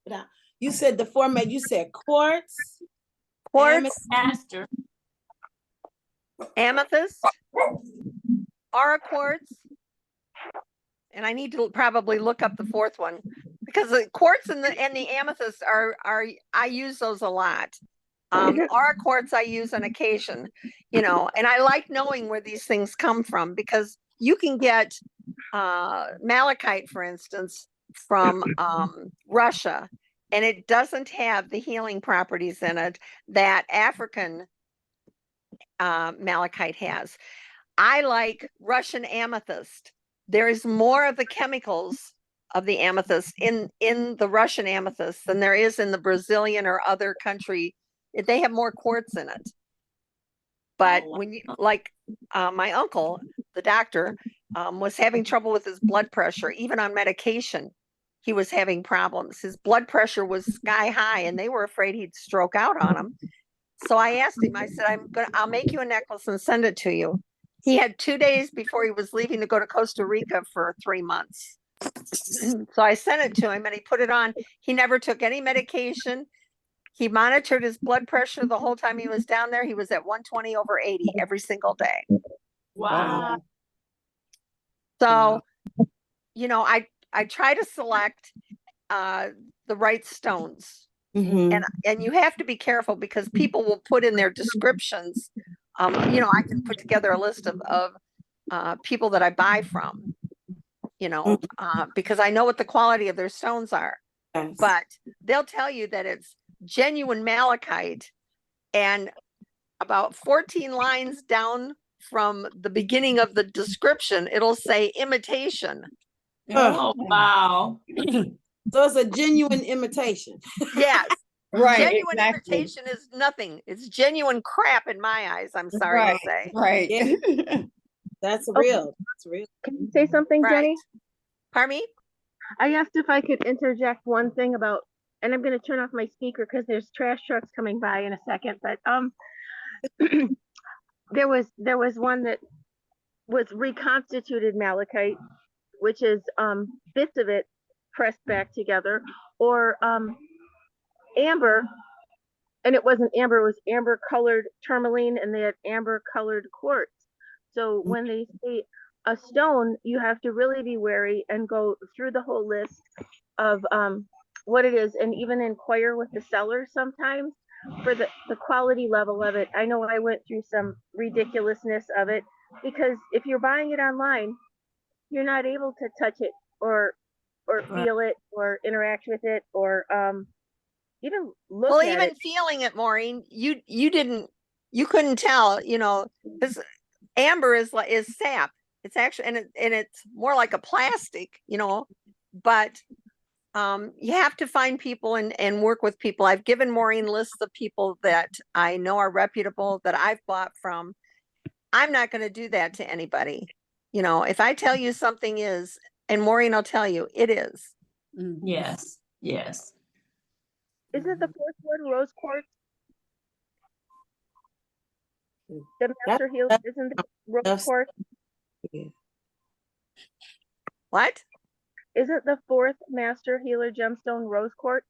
down. You said the 4 major, you said quartz, Quartz, Master. amethyst, aura quartz, and I need to probably look up the fourth one because the quartz and the amethyst are I use those a lot. Aura quartz I use on occasion, and I like knowing where these things come from because you can get malachite, for instance, from Russia, and it doesn't have the healing properties in it that African malachite has. I like Russian amethyst. There is more of the chemicals of the amethyst in the Russian amethyst than there is in the Brazilian or other country. They have more quartz in it. But when you like my uncle, the doctor, was having trouble with his blood pressure, even on medication, he was having problems. His blood pressure was sky high, and they were afraid he'd stroke out on him. So I asked him, I said, I'll make you a necklace and send it to you. He had 2 days before he was leaving to go to Costa Rica for 3 months. So I sent it to him and he put it on. He never took any medication. He monitored his blood pressure the whole time he was down there. He was at 120/80 every single day. Wow. So, I try to select the right stones. Mhm. And you have to be careful because people will put in their descriptions. I can put together a list of people that I buy from, because I know what the quality of their stones are. Yes. But they'll tell you that it's genuine malachite, and about 14 lines down from the beginning of the description, it'll say imitation. Oh, wow. So it's a genuine imitation. Yes. Right. Genuine Exactly. imitation is nothing. It's genuine crap in my eyes, I'm sorry to say. Right. Yeah. That's real. That's real. Can you say something, Right. Jenny? Pardon me? I asked if I could interject one thing about, and I'm going to turn off my speaker because there's trash trucks coming by in a second. But there was one that was reconstituted malachite, which is bits of it pressed back together, or amber, and it wasn't amber, it was amber colored tourmaline, and they had amber colored quartz. So when they say a stone, you have to really be wary and go through the whole list of what it is, and even inquire with the seller sometimes for the quality level of it. I know I went through some ridiculousness of it because if you're buying it online, you're not able to touch it or feel it or interact with it or even look Well, at even it. feeling it, Maureen, you couldn't tell, because amber is sap. It's actually, and it's more like a plastic, but you have to find people and work with people. I've given Maureen lists of people that I know are reputable that I've bought from. I'm not going to do that to anybody. If I tell you something is, and Maureen will tell you it is. Yes. Yes. Isn't the fourth one rose quartz? The That- master heal isn't the rose that's- quartz? What? Isn't the fourth master healer gemstone rose quartz?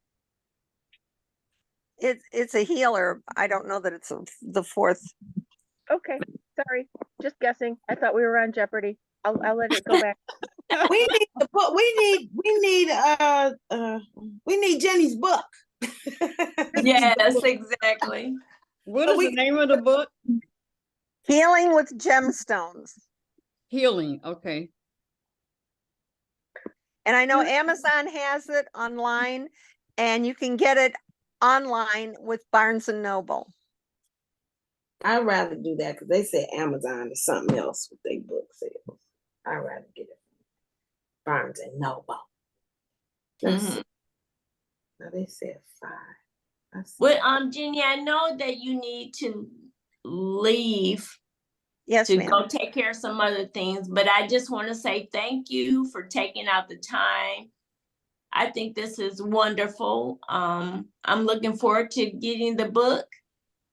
It's a healer. I don't know that it's the fourth. Okay, sorry, just guessing. I thought we were on Jeopardy. I'll let it go back. We need to put, we need Jenny's book. Yes, exactly. What So is we the name of the book? Healing with gemstones. Healing, okay. And I know Amazon has it online, and you can get it online with Barnes and Noble. I'd rather do that because they said Amazon is something else with their book sales. I'd rather get it from Barnes and Noble. Let's Mhm. see. Now they said 5. I see. Well, Jenny, I know that you need to leave Yes, to ma'am. go take care of some other things, but I just want to say thank you for taking out the time. I think this is wonderful. I'm looking forward to getting the book,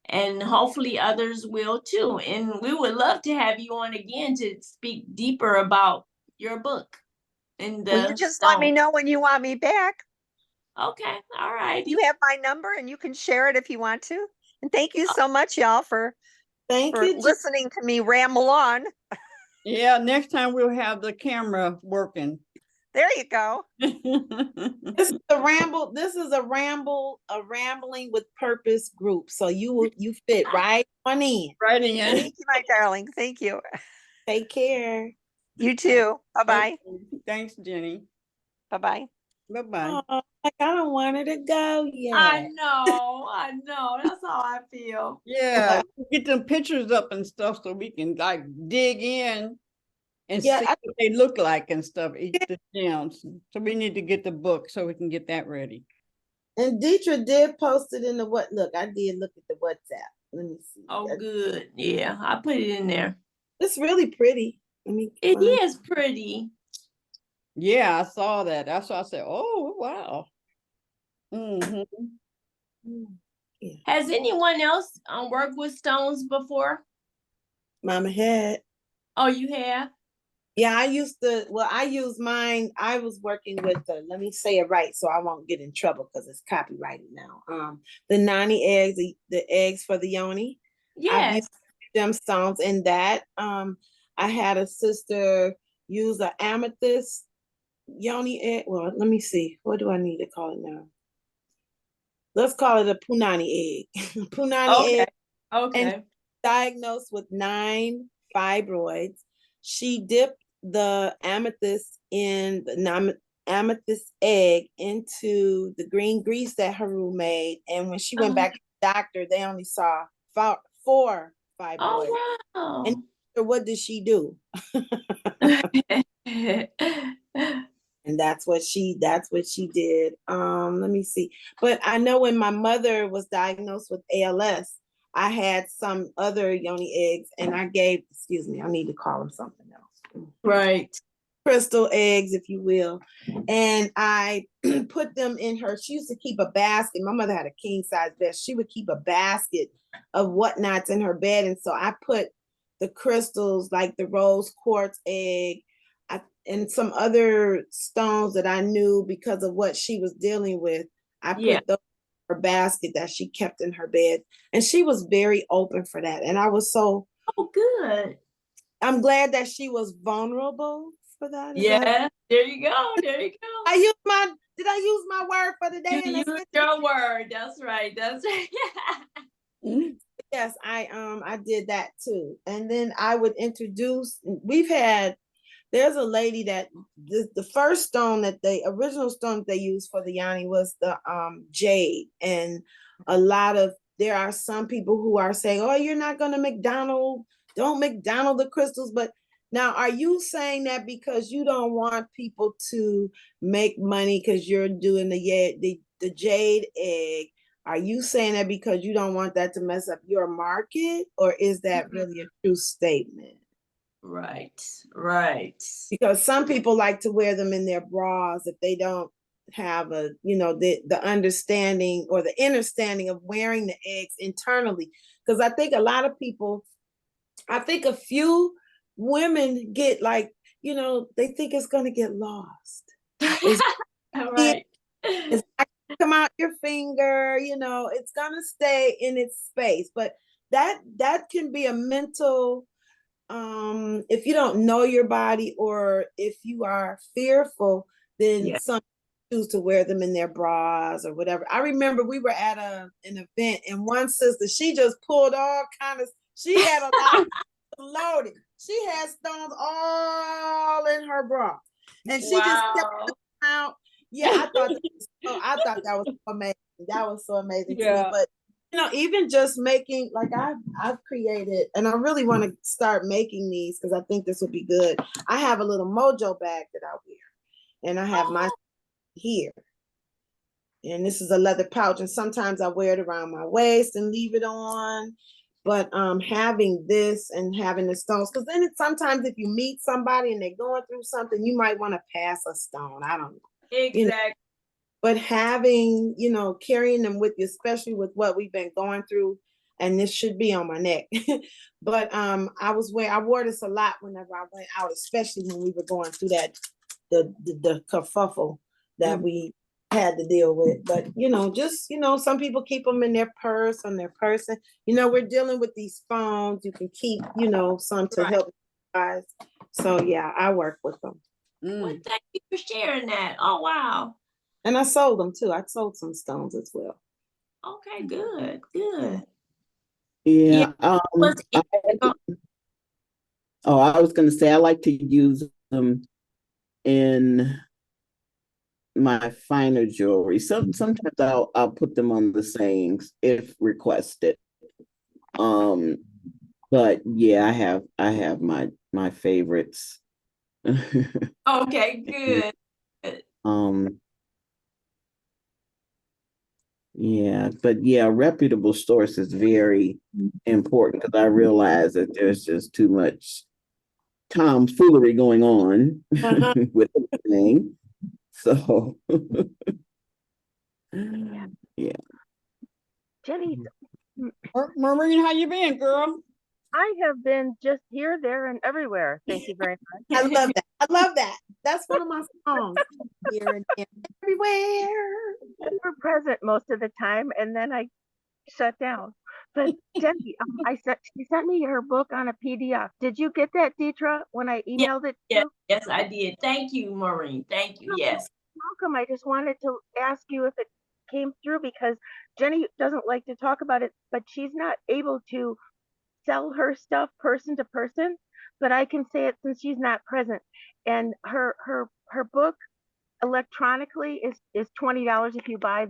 and hopefully others will too. And we would love to have you on again to speak deeper about your book and Well, you the just let me stone. know when you want me back. Okay, all right. You have my number, and you can share it if you want to. And thank you so much, y'all, for Thank you. Jen. listening to me ramble on. Yeah, next time we'll have the camera working. There you go. This is a ramble. This is a rambling with purpose group. So you fit right on in. Right in. Thank you, my darling. Thank you. Take care. You too. Bye-bye. Okay, thanks, Jenny. Bye-bye. Bye-bye. Oh, like I don't want her to go yet. I know. That's how I feel. Yeah, get them pictures up and stuff so we can like dig in and Yeah, see what they look like and stuff, eat the gems. So we need to get the book so we can get that ready. And Deitra did post it in the what? Look, I did look at the WhatsApp. Let me see. Oh, good. Yeah, I put it in there. It's really pretty. Let me It find- is pretty. Yeah, I saw that. That's why I said, oh, wow. Mm-hmm. Has anyone else worked with stones before? Mama had. Oh, you have? Yeah, I used mine. I was working with let me say it right so I won't get in trouble because it's copyrighted now. The Nani eggs, the eggs for the yoni. I've Yes. used gemstones in that. I had a sister use an amethyst yoni egg. Well, let me see. What do I need to call it now? Let's call it a punani egg. Punani Okay. egg. Okay. And diagnosed with 9 fibroids. She dipped the amethyst in the amethyst egg into the green grease that Haru made. And when she went back to the doctor, they only saw 4 fibroids. Oh, wow. And what did she do? And that's what she did. Let me see. But I know when my mother was diagnosed with ALS, I had some other yoni eggs and I gave, excuse me, I need to call them something else. Right. Crystal eggs, if you will. And I put them in her, she used to keep a basket. My mother had a king size bed. She would keep a basket of whatnots in her bed. And so I put the crystals like the rose quartz egg, and some other stones that I knew because of what she was dealing with. I put those in her basket that she kept in her bed. And she was very open for that. And I was so good. I'm glad that she was vulnerable for that. Yeah, there you go. There you go. Did I use my word for the day? You used your word. That's right. That's right. Yes, I did that too. And then I would introduce, there's a lady that the first stone that original stone that they used for the Yanni was the jade. And there are some people who are saying, oh, you're not gonna don't McDonald the crystals. But now, are you saying that because you don't want people to make money because you're doing the jade egg? Are you saying that because you don't want that to mess up your market, or is that really a true statement? Right. Because some people like to wear them in their bras if they don't have the understanding or the understanding of wearing the eggs internally. Because I think a few women get like, they think it's gonna get lost. It's All right. it's not gonna come out your finger, it's gonna stay in its space. But that can be a mental, if you don't know your body or if you are fearful, then Yeah. some choose to wear them in their bras or whatever. I remember we were at an event and one sister, she just pulled all kind of, she had a lot loaded. She had stones all in her bra. And she just kept Wow. out. Yeah, I thought that was so amazing. That was so amazing to me. Yeah. But even just making, like I've created, and I really want to start making these because I think this would be good. I have a little mojo bag that I wear, and I have my here. And this is a leather pouch, and sometimes I wear it around my waist and leave it on. But having this and having the stones, because then sometimes if you meet somebody and they're going through something, you might want to pass a stone. I don't know. Exactly. But having, carrying them with you, especially with what we've been going through, and this should be on my neck. But I wore this a lot whenever I went out, especially when we were going through the kerfuffle that we had to deal with. But some people keep them in their purse, on their person. We're dealing with these phones. You can keep, some to Right. help you guys. So yeah, I work with them. Well, thank you for sharing that. Oh, wow. And I sold them too. I sold some stones as well. Okay, good, good. Yeah. Was I was going to say I like to use them in my finer jewelry. Sometimes I'll put them on the sayings if requested. But yeah, I have my favorites. okay, good. Yeah, but yeah, reputable source is very important because I realize that there's just too much tomfoolery going on with everything. So yeah. Jenny, Maureen, how you been, girl? I have been just here, there, and everywhere. Thank you very much. I love that. I love that. That's one of my songs. Here and there, everywhere. We're present most of the time, and then I shut down. But Jenny, she sent me her book on a PDF. Did you get that, Deitra, when I emailed it to Yes, you? yes, I did. Thank you, Maureen. Thank you. Yes. Welcome. I just wanted to ask you if it came through because Jenny doesn't like to talk about it, but she's not able to sell her stuff person to person. But I can say it since she's not present. And her book electronically is $20 if you buy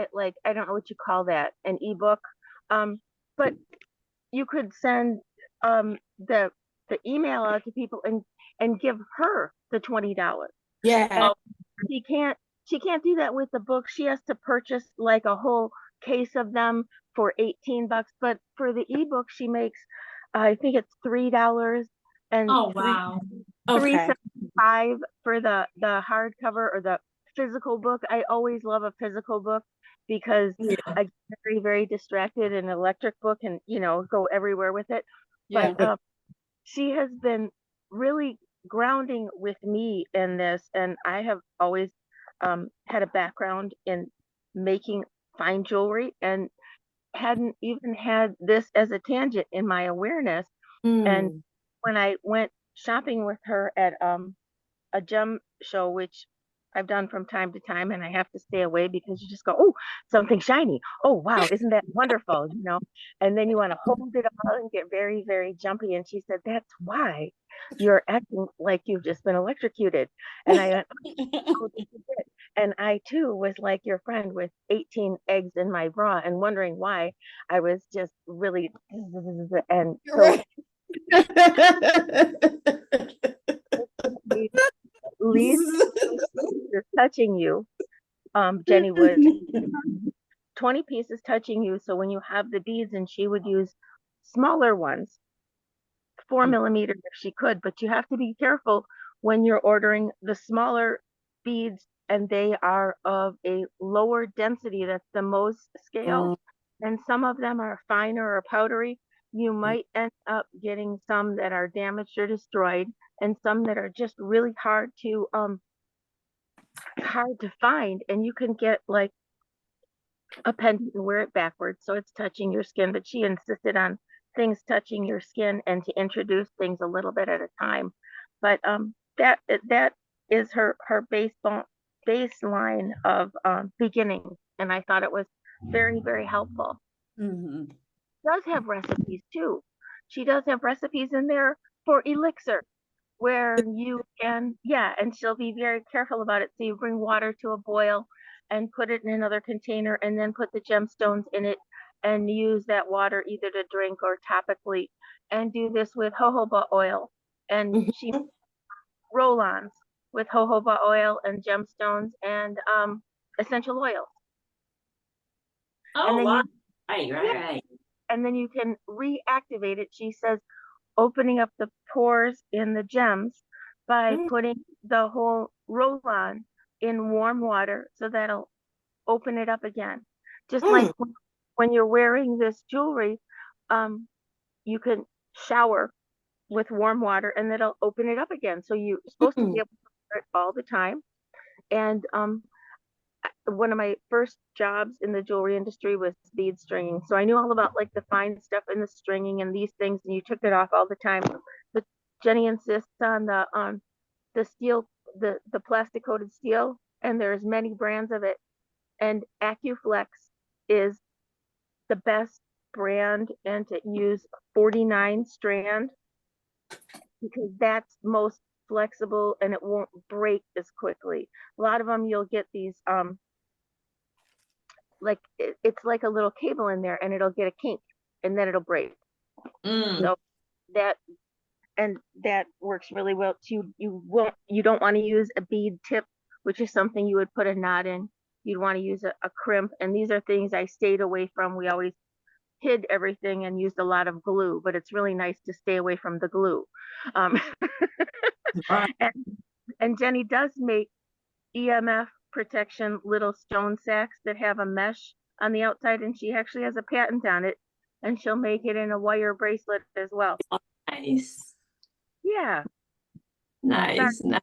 it, like, I don't know what you call that, an ebook. But you could send the email out to people and give her the $20. Yeah. And she can't do that with the book. She has to purchase like a whole case of them for $18. But for the ebook, she makes I think it's $3 and Oh, wow. Okay. $3.75 for the hardcover or the physical book. I always love a physical book because I get very, very distracted. An electric book and go everywhere with it. Yeah. But she has been really grounding with me in this, and I have always had a background in making fine jewelry and hadn't even had this as a tangent in my awareness. And when I went shopping with her at a gem show, which I've done from time to time, and I have to stay away because you just go, oh, something shiny. Oh, wow, isn't that wonderful? And then you want to hold it all and get very, very jumpy. And she said, that's why you're acting like you've just been electrocuted. And I went, oh, this is it. And I too was like your friend with 18 eggs in my bra and wondering why I was just really, and so least is touching you, Jenny, was 20 pieces touching you. So when you have the beads, and she would use smaller ones, 4 millimeters if she could, but you have to be careful when you're ordering the smaller beads and they are of a lower density. That's the most scale. And some of them are finer or powdery. you might end up getting some that are damaged or destroyed, and some that are just really hard to find. And you can get like a pendant and wear it backwards so it's touching your skin. But she insisted on things touching your skin and to introduce things a little bit at a time. But that is her baseline of beginning, and I thought it was very, very helpful. Mhm. Does have recipes too. She does have recipes in there for elixir where you can, yeah, and she'll be very careful about it. So you bring water to a boil and put it in another container and then put the gemstones in it and use that water either to drink or topically, and do this with jojoba oil. And she roll-ons with jojoba oil and gemstones and essential oils. Oh, then wow. you, Right, yeah, right. and then you can reactivate it. She says opening up the pores in the gems by putting the whole roll-on in warm water so that'll open it up again. Just like when you're wearing this jewelry, you can shower with warm water and that'll open it up again. So you're supposed to be able to wear it all the time. And one of my first jobs in the jewelry industry was bead stringing. So I knew all about like the fine stuff and the stringing and these things, and you took it off all the time. But Jenny insists on the steel, the plastic coated steel, and there's many brands of it. And AccuFlex is the best brand, and to use 49 strand because that's most flexible and it won't break as quickly. A lot of them you'll get these like it's like a little cable in there and it'll get a kink and then it'll break. So that works really well too. You don't want to use a bead tip, which is something you would put a knot in. You'd want to use a crimp, and these are things I stayed away from. We always hid everything and used a lot of glue, but it's really nice to stay away from the glue. And Jenny does make EMF protection little stone sacks that have a mesh on the outside, and she actually has a patent on it, and she'll make it in a wire bracelet as well. Nice. Yeah. Nice. Sorry,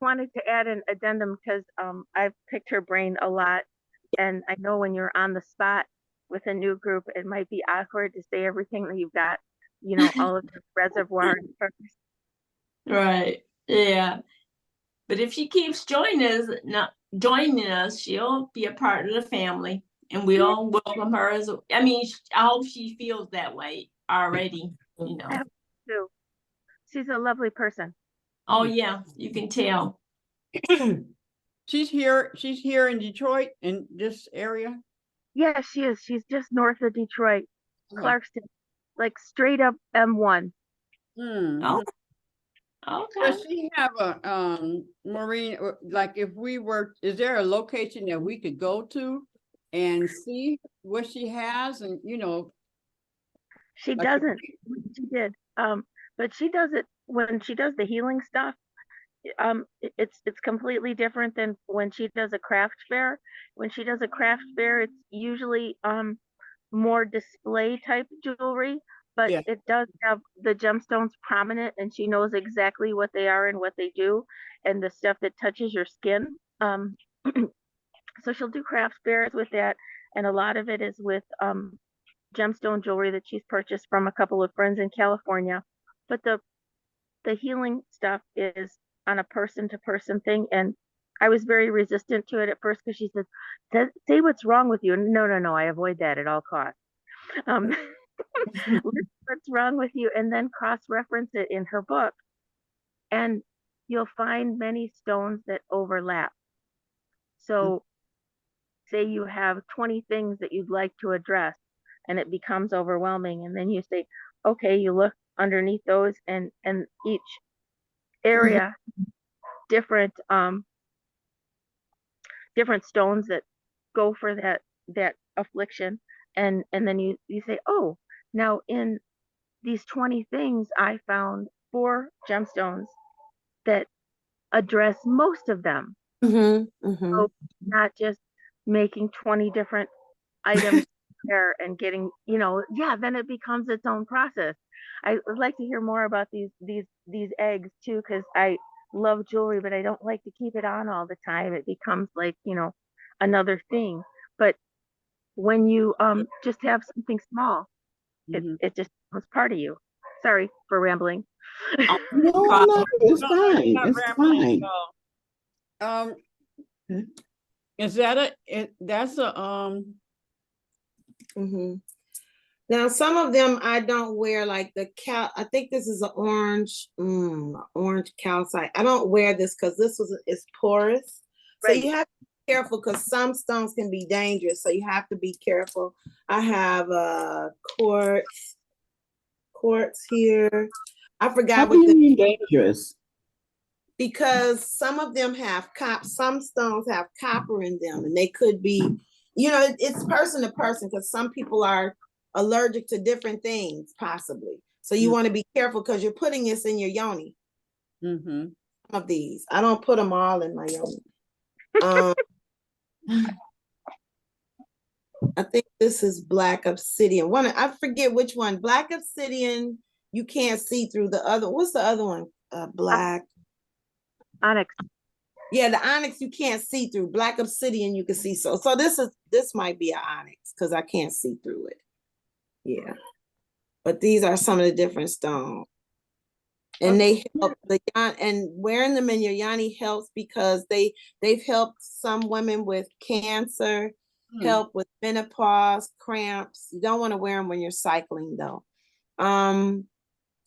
wanted to add an addendum because I've picked her brain a lot, and I know when you're on the spot with a new group, it might be awkward to say everything that you've got, all of the reservoir first. Right. Yeah. But if she keeps joining us, she'll be a part of the family, and we'll welcome her as. I hope she feels that way already. Too. She's a lovely person. Oh yeah, you can tell. She's here in Detroit, in this area. Yeah, she is. She's just north of Detroit, Clarkston, like straight up M1. Oh, okay. Does she have a Maureen, like if we were, is there a location that we could go to and see what she has? And She like doesn't. She did. But she does it when she does the healing stuff. It's completely different than when she does a craft fair. When she does a craft fair, it's usually more display type jewelry, but it does have the gemstones prominent, and she knows exactly what they are and what they do, and the stuff that touches your skin. So she'll do craft fairs with that, and a lot of it is with gemstone jewelry that she's purchased from a couple of friends in California. But the healing stuff is on a person to person thing, and I was very resistant to it at first because she said, say what's wrong with you. And no, I avoid that at all costs. What's wrong with you, and then cross-reference it in her book, and you'll find many stones that overlap. So say you have 20 things that you'd like to address and it becomes overwhelming, and then you say, okay, you look underneath those, and each area different stones that go for that affliction, and then you say, oh, now in these 20 things I found 4 gemstones that address most of them. So not just making 20 different items there and getting, yeah, then it becomes its own process. I would like to hear more about these eggs too, because I love jewelry, but I don't like to keep it on all the time. It becomes like, another thing. But when you just have something small, Mhm. it just becomes part of you. Sorry for rambling. No, no, it's fine. Not It's rambling at fine. all. Um, Hmm. is that that's a, Mhm. Now, some of them I don't wear, like the I think this is an orange calcite. I don't wear this because it's porous. So Right. you have to be careful because some stones can be dangerous. So you have to be careful. I have a quartz here. I How forgot do what you mean dangerous? because some of them have some stones have copper in them, and they could be, it's person to person because some people are allergic to different things possibly. So you want to be careful because you're putting this in your yoni. mhm. Some of these, I don't put them all in my yoni. Um, I think this is black obsidian. I forget which one. Black obsidian, you can't see through the other. What's the other one? Black. Onyx. Yeah, the onyx you can't see through. Black obsidian you can see. So this might be an onyx because I can't see through it. Yeah. But these are some of the different stones. And they help and wearing them in your yoni helps because they've helped some women with cancer, help with menopause, cramps. You don't want to wear them when you're cycling though. And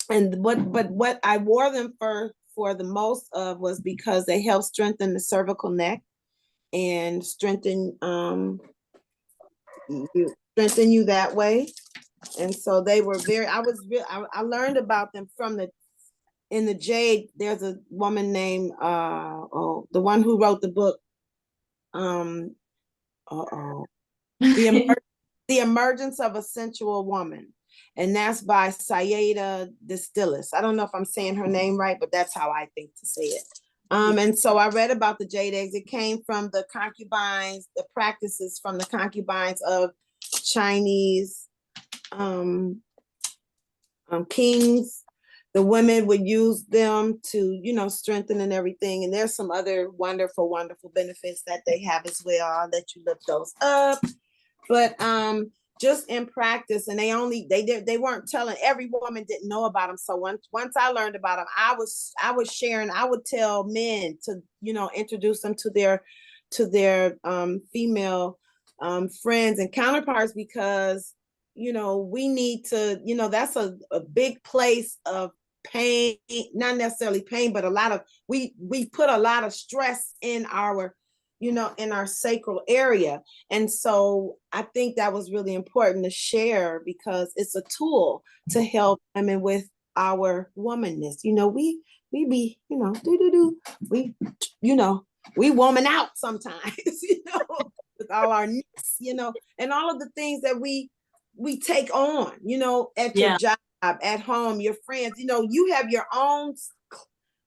what I wore them for the most of was because they help strengthen the cervical neck and strengthen you that way. And so they were I learned about them from in the jade. There's a woman named the one who wrote the book the emergence of a sensual woman, and that's by Sayeda Distillis. I don't know if I'm saying her name right, but that's how I think to say it. And so I read about the jade eggs. It came from the concubines, the practices from the concubines of Chinese kings. The women would use them to, strengthen and everything. And there's some other wonderful, wonderful benefits that they have as well. I'll let you look those up. But just in practice, and they weren't telling, every woman didn't know about them. So once I learned about them, I was sharing. I would tell men to introduce them to their female friends and counterparts because we need to, that's a big place of pain, not necessarily pain, but a lot of we put a lot of stress in our in our sacral area. And so I think that was really important to share because it's a tool to help women with our womanness. We be, we woman out sometimes, with all our ness, and all of the things that we take on, at your job, at home, your friends, you have your own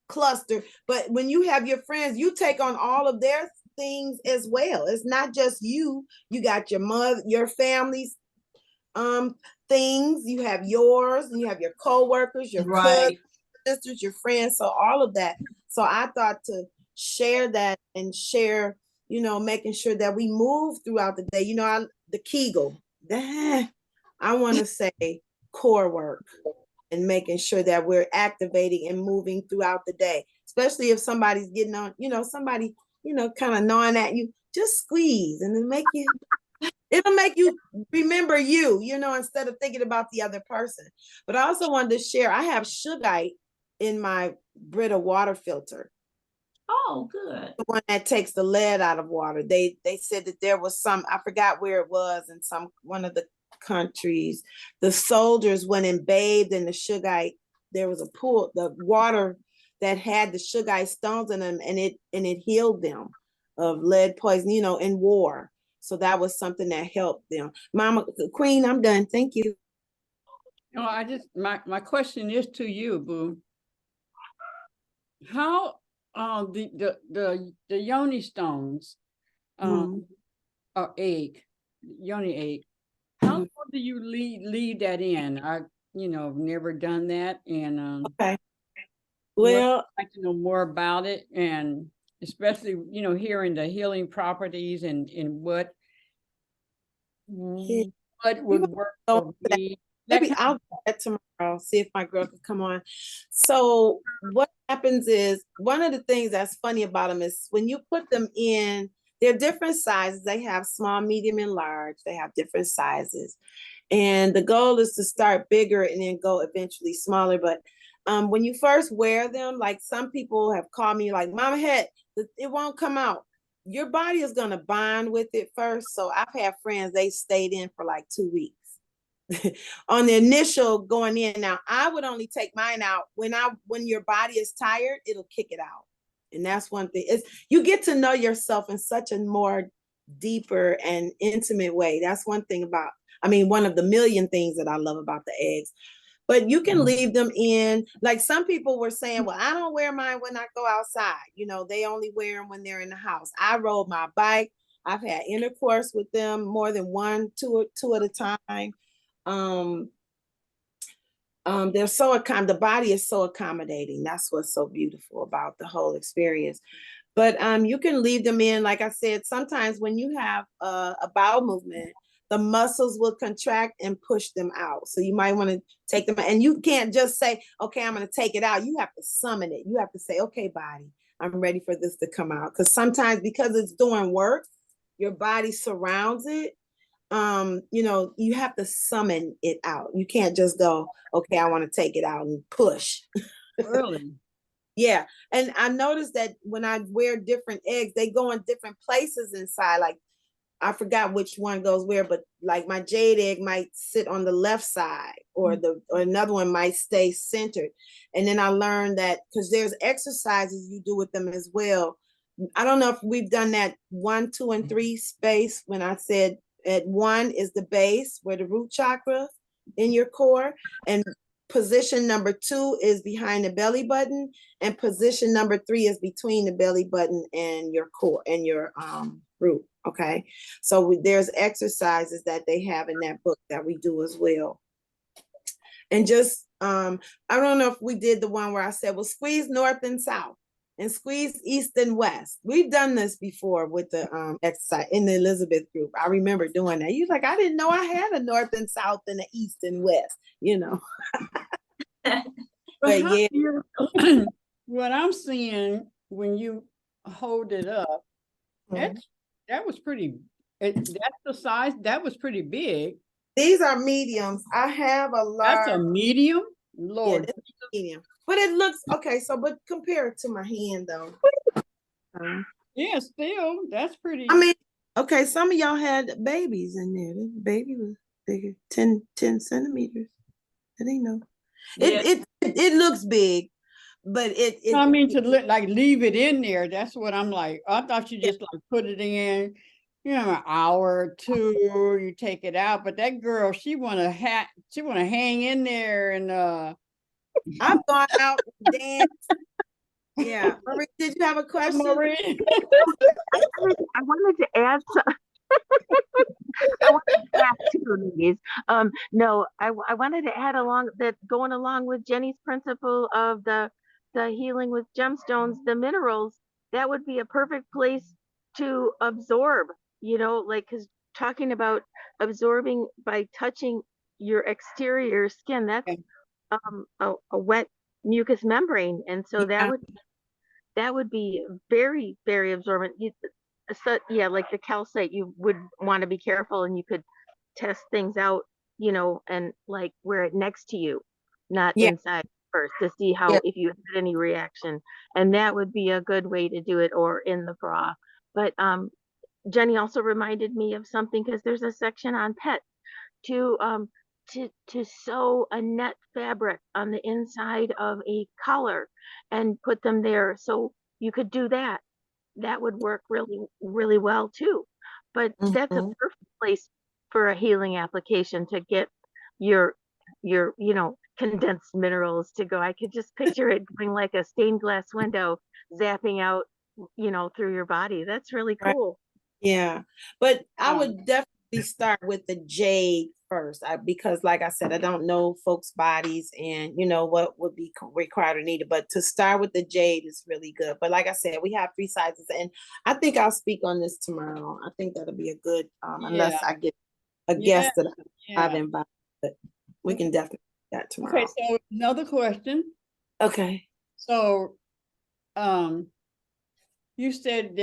cluster, but when you have your friends, you take on all of their things as well. It's not just you got your mother, your family's things, you have yours, and you have your co-workers, your cousins, sisters, your friends, so all of that. So I thought to share that and share, making sure that we move throughout the day. The Kegel, I want to say core work and making sure that we're activating and moving throughout the day, especially if somebody's getting on, somebody, kind of gnawing at you, just squeeze and it'll make you remember you, instead of thinking about the other person. But I also wanted to share, I have Sugite in my Brita water filter. Oh, good. The one that takes the lead out of water. They said that there was I forgot where it was, in one of the countries, the soldiers went and bathed in the Sugite. There was a pool, the water that had the Sugite stones in them, and it healed them of lead poison, in war. So that was something that helped them. Mama Queen, I'm done. Thank you. My question is to you, Boo. How the yoni stones, or egg, yoni egg, How long do you leave that in? I, never done that, and Okay. well, Well, I'd like to know more about it, and especially, hearing the healing properties and what yeah, what we would work go for to that. me. That Maybe kind I'll do that tomorrow, see if my girl can come on. So what happens is, one of the things that's funny about them is when you put them in, they're different sizes. They have small, medium, and large. They have different sizes. And the goal is to start bigger and then go eventually smaller. But when you first wear them, like some people have called me like, Mama Head, it won't come out. Your body is going to bond with it first. So I've had friends, they stayed in for like 2 weeks on the initial going in. Now I would only take mine out when your body is tired, it'll kick it out. And that's one thing, is you get to know yourself in such a more deeper and intimate way. That's one thing about, I mean, one of the million things that I love about the eggs. But you can leave them in, like some people were saying, well, I don't wear mine when I go outside. They only wear them when they're in the house. I rode my bike. I've had intercourse with them more than two at a time. They're so the body is so accommodating. That's what's so beautiful about the whole experience. But you can leave them in, like I said, sometimes when you have a bowel movement, the muscles will contract and push them out. So you might want to take them, and you can't just say, okay, I'm going to take it out. You have to summon it. You have to say, okay, body, I'm ready for this to come out. Because sometimes, because it's doing work, your body surrounds it. You have to summon it out. You can't just go, okay, I want to take it out and push. really. Yeah. And I noticed that when I wear different eggs, they go in different places inside. Like I forgot which one goes where, but like my jade egg might sit on the left side, or another one might stay centered. And then I learned that because there's exercises you do with them as well. I don't know if we've done that 1, 2, and 3 space, when I said at 1 is the base, where the root chakra in your core, and position number 2 is behind the belly button, and position number 3 is between the belly button and your core and your root. Okay, so there's exercises that they have in that book that we do as well. And just I don't know if we did the one where I said, well, squeeze north and south and squeeze east and west. We've done this before with the exercise in the Elizabeth group. I remember doing that. You're like, I didn't know I had a north and south and a east and west, But yeah. What I'm seeing when you hold it up, that was pretty. That's the size. That was pretty big. These are mediums. I have a large. That's a medium. Yeah, Lord, this is medium. But it looks okay. So, but compare it to my hand though. yeah, still that's pretty. I mean, okay, some of y'all had babies in there. The baby was bigger, 10 centimeters. I didn't know. It looks big, but I mean, to leave it in there. That's what I'm like. I thought you just like put it in, an hour or two, you take it out. But that girl, she wanna hang in there, and I've gone out and danced. Yeah. Marie, did you have a question? Marie. I wanted to add I wanted to add two of these. No, I wanted to add going along with Jenny's principle of the healing with gemstones, the minerals. That would be a perfect place to absorb. Because talking about absorbing by touching your exterior skin, that's a wet mucous membrane, and so that would be very, very absorbent. So yeah, like the calcite, you would want to be careful, and you could test things out, and like wear it next to you, not inside first, to see how if you had any reaction. And that would be a good way to do it, or in the bra. But Jenny also reminded me of something, because there's a section on pets to sew a net fabric on the inside of a collar and put them there. So you could do that. That would work really, really well too. But that's a perfect place for a healing application to get your condensed minerals to go. I could just picture it going like a stained glass window, zapping out, through your body. That's really cool. Yeah, but I would definitely we start with the jade first, because like I said, I don't know folks' bodies and what would be required or needed, but to start with the jade is really good. But like I said, we have 3 sizes, and I think I'll speak on this tomorrow. I think that'll be a good, unless Yeah. I get a Yeah, guest that I've yeah. invited, but we can definitely do that tomorrow. Okay, so another question. Okay. So, you said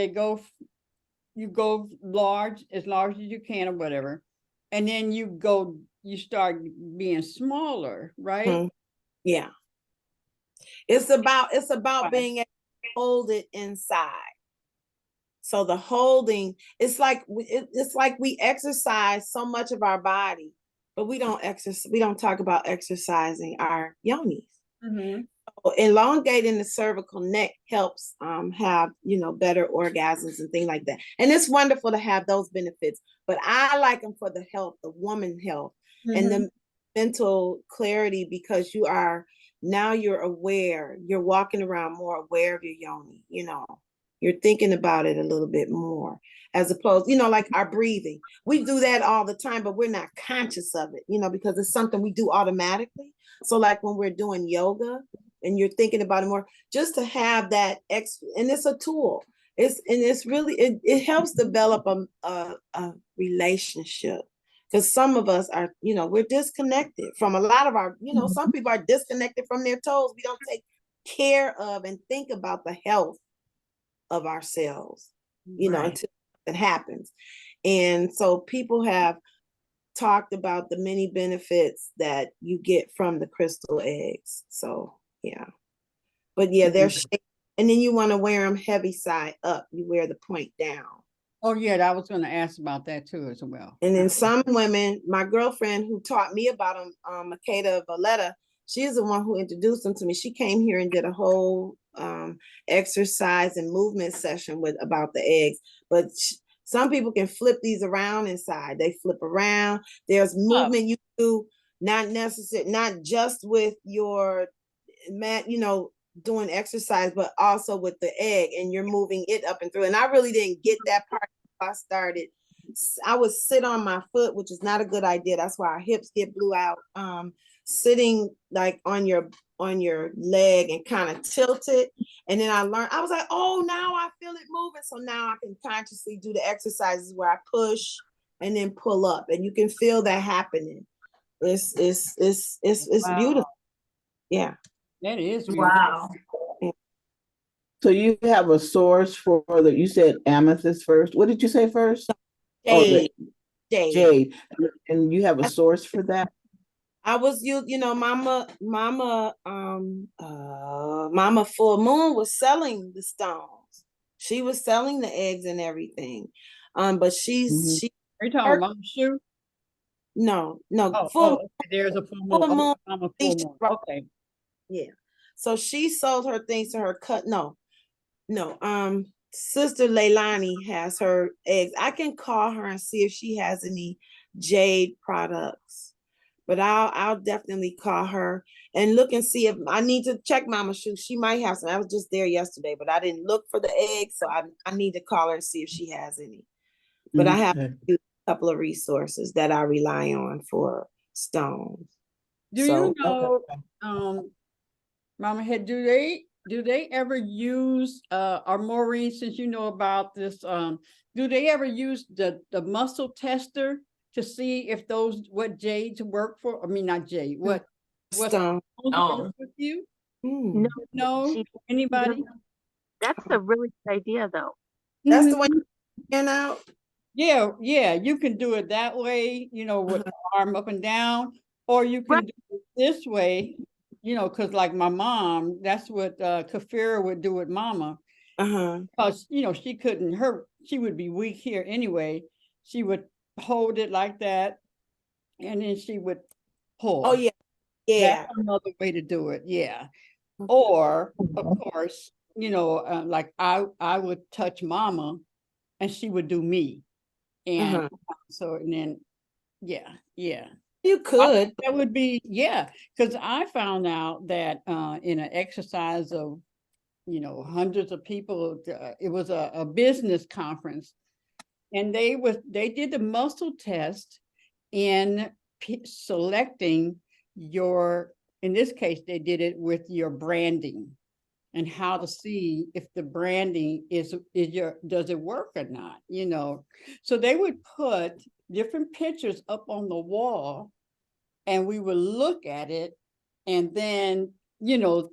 you go large as you can or whatever, and then you start being smaller, right? Mhm. Yeah. It's about Right. being able to hold it inside. So the holding, it's like we exercise so much of our body, but we don't talk about exercising our yonis. Mhm. Elongating the cervical neck helps have better orgasms and things like that, and it's wonderful to have those benefits, but I like them for the woman health, and Mhm. the mental clarity, because you're aware, you're walking around more aware of your yoni, you're thinking about it a little bit more, as opposed, like our breathing, we do that all the time, but we're not conscious of it, because it's something we do automatically. So like when we're doing yoga and you're thinking about it more, just to have that and it's a tool. It's really, it helps develop a relationship, because some of us are, we're disconnected from a lot of our, some people are disconnected from their toes. We don't take care of and think about the health of ourselves, Right. until it happens. And so people have talked about the many benefits that you get from the crystal eggs. So yeah, but yeah, they're shaped, and then you want to wear them heavy side up. You wear the point down. Oh yeah, I was going to ask about that too as well. And then some women, my girlfriend who taught me about them, Makeda Valletta, she's the one who introduced them to me. She came here and did a whole exercise and movement session about the eggs. But some people can flip these around inside. They flip around. There's movement you do, not just with your mat, doing exercise, but also with the egg, and you're moving it up and through. And I really didn't get that part before I started. I would sit on my foot, which is not a good idea. That's why our hips get blew out. Sitting like on your leg and kind of tilt it. And then I was like, oh, now I feel it moving. So now I can consciously do the exercises where I push and then pull up, and you can feel that happening. It's Wow. beautiful. Yeah. That is beautiful. Wow. So you have a source for you said amethyst first. What did you say first? Jade. Jade. And you have a source for that? I was Mama Full Moon was selling the stones. She was selling the eggs and everything. But she Are you talking about shoe? no, Okay. There's a full moon. Full Moon. I'm a full moon. Okay. Yeah. So she sold her things to her Sister Leilani has her eggs. I can call her and see if she has any jade products. But I'll definitely call her and look and see if I need to check Mama Shoe. She might have some. I was just there yesterday, but I didn't look for the eggs, so I need to call her and see if she has any. But I have a couple of resources that I rely on for stones. Do you know, Mama Head, do they ever use or Maureen, since you know about this, do they ever use the muscle tester to see if what jades work for? I mean, not jade, what stone work with you? No, No, anybody? that's a really good idea, though. That's the one you out. Yeah, you can do it that way, with the arm up and down, or you can do it this way, because like my mom, that's what Kafira would do with Mama. Because she would be weak here anyway. She would hold it like that, and then she would pull. Oh yeah. That's another way to do it. Yeah. Or of course, like I would touch Mama, and she would do me, and so and then yeah. You could. That would be because I found out that in an exercise of hundreds of people, it was a business conference, And they did the muscle test in selecting your, in this case, they did it with your branding and how to see if the branding does it work or not, you know? So they would put different pictures up on the wall and we would look at it, and then, you know,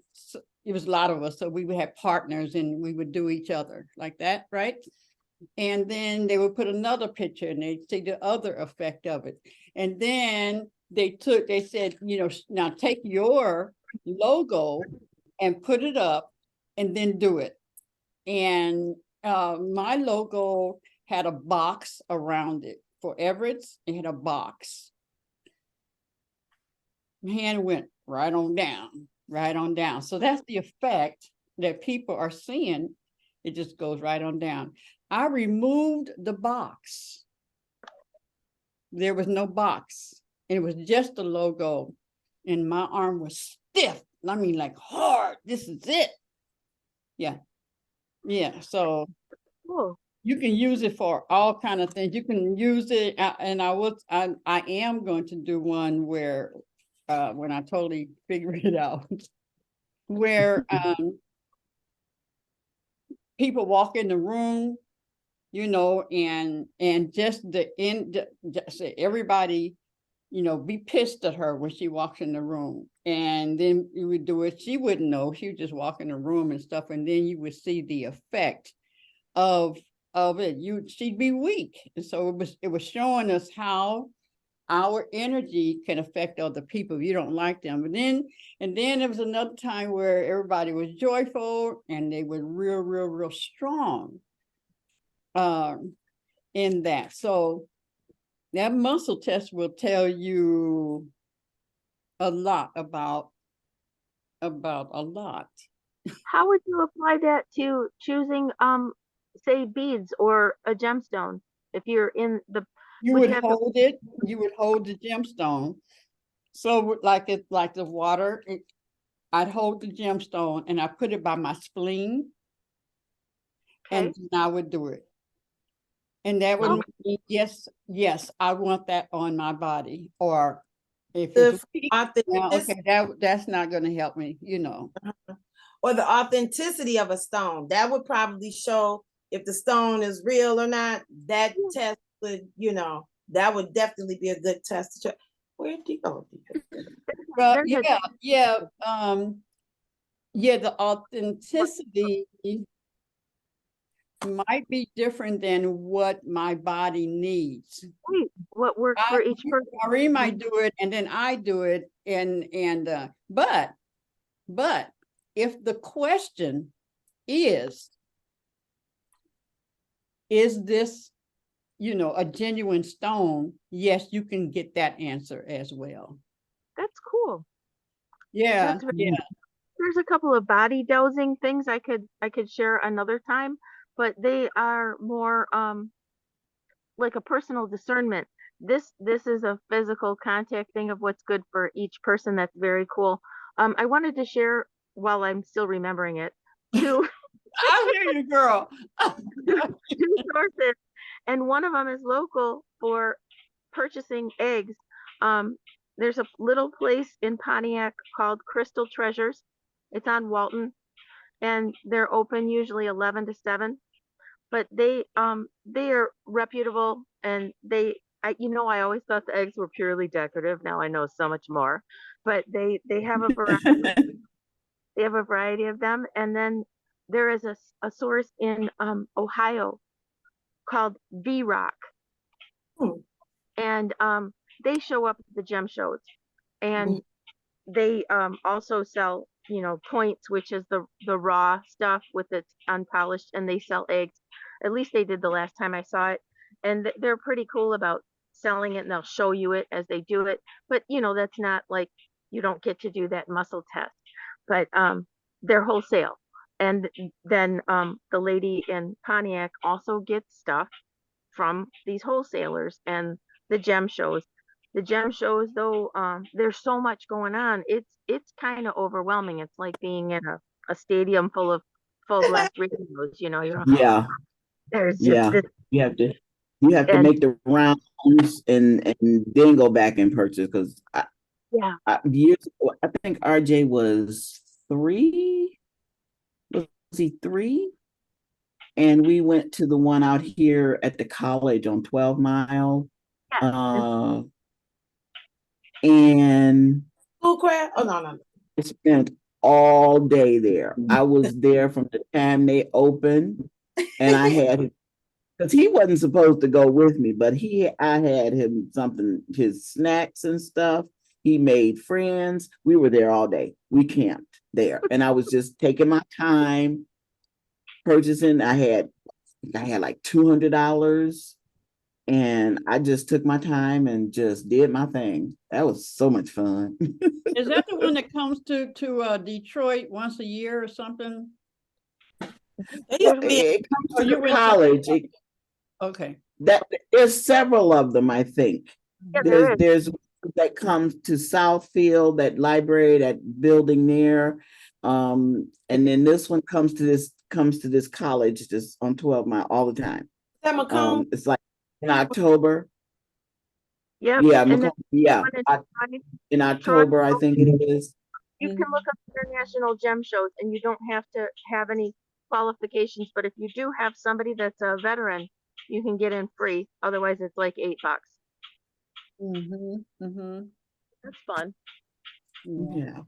it was a lot of us, so we would have partners and we would do each other like that, right? And then they would put another picture and they'd see the other effect of it. And then they said, you know, now take your logo and put it up and then do it. And my logo had a box around it. For Everett's, it had a box. My hand went right on down, right on down. So that's the effect that people are seeing. It just goes right on down. I removed the box. There was no box. And it was just the logo. And my arm was stiff. I mean, like hard. This is it. Yeah. Yeah. So Cool. you can use it for all kind of things. You can use it. And I am going to do one where when I totally figure it out, where people walk in the room, you know, and just say everybody, you know, be pissed at her when she walks in the room. And then you would do it. She wouldn't know. She would just walk in the room and stuff. And then you would see the effect of it. She'd be weak. And so it was showing us how our energy can affect other people if you don't like them. And then there was another time where everybody was joyful and they were real strong in that. So that muscle test will tell you a lot about a lot. How would you apply that to choosing, say, beads or a gemstone? If you're in the, You would would you have to- hold it, you would hold the gemstone. So like the water, I'd hold the gemstone and I put it by my spleen. Okay. And then I would do it. And that would mean, yes, I want that on my body. Or if it's weak, well, okay, that's not going to help me, you know. Or the authenticity of a stone. That would probably show if the stone is real or not. That test would, you know, that would definitely be a good test to check. Where did you go? Well, There's the authenticity might be different than what my body needs. what works for each person. Marie might do it and then I do it, but if the question is this, you know, a genuine stone? Yes, you can get that answer as well. That's cool. Yeah, That's yeah. There's a couple of body dowsing things I could share another time, but they are more like a personal discernment. This is a physical contact thing of what's good for each person. That's very cool. I wanted to share while I'm still remembering it two I hear you, girl. two sources, and one of them is local for purchasing eggs. There's a little place in Pontiac called Crystal Treasures. It's on Walton, and they're open usually 11 to 7. But they are reputable, and I always thought the eggs were purely decorative. Now I know so much more. But they have a variety. They have a variety of them, and then there is a source in Ohio called V-Rock, and they show up at the gem shows, and they also sell, you know, points, which is the raw stuff with its unpolished, and they sell eggs. At least they did the last time I saw it, and they're pretty cool about selling it, and they'll show you it as they do it. But you know, that's not like, you don't get to do that muscle test, but they're wholesale. And then the lady in Pontiac also gets stuff from these wholesalers. And the gem shows though, there's so much going on, it's kind of overwhelming. It's like being in a stadium full of full blast radios, you know. Yeah. There's just Yeah. this, You have to You have to And- make the rounds and then go back and purchase because Yeah. years ago, I think RJ was 3. Was he 3? And we went to the one out here at the college on 12 Mile. Yeah. And School craft? Oh, no. I spent all day there. I was there from the time they opened, and I had, because he wasn't supposed to go with me, but I had him something, his snacks and stuff. He made friends. We were there all day. We camped there, and I was just taking my time purchasing. I had like $200, and I just took my time and just did my thing. That was so much fun. Is that the one that comes to Detroit once a year or something? They used to be It comes Oh, to you the went to- college. Okay. There's several of them, I think. Yeah, there is. There's that comes to Southfield, that library, that building there. And then this one comes to this college just on 12 Mile all the time. that Macomb. It's like in October. Yep. Yeah, And then yeah. one in Detroit, In October, I think it is. you can look up international gem shows and you don't have to have any qualifications, but if you do have somebody that's a veteran, you can get in free. Otherwise it's like $8. That's fun. Yeah.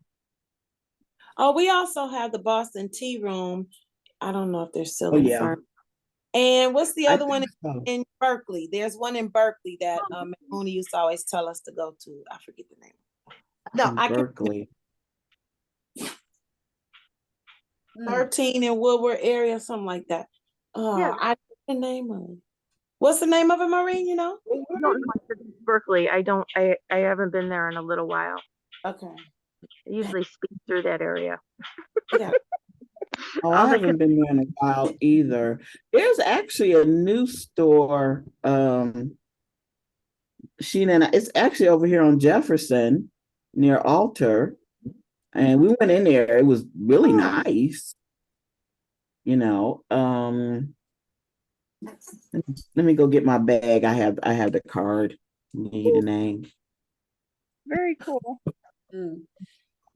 Oh, we also have the Boston Tea Room. I don't know if they're still Oh, in yeah. firm. And what's the I other one think so. in Berkeley? There's one in Berkeley that Mooney used to always tell us to go to. I forget the name. No, In I can Berkeley. 13 in Woodward area, something like that. Yeah. I the name of it. What's the name of it, Maureen? You know? I don't know if it's Berkeley. I haven't been there in a little while. Okay. I usually speak through that area. Yeah. Oh, All I the haven't been there in a while either. There's actually a new store. Sheena and it's actually over here on Jefferson near Alter. And we went in there. It was really nice. You know. Let me go get my bag. I have the card. Need a name. Very cool.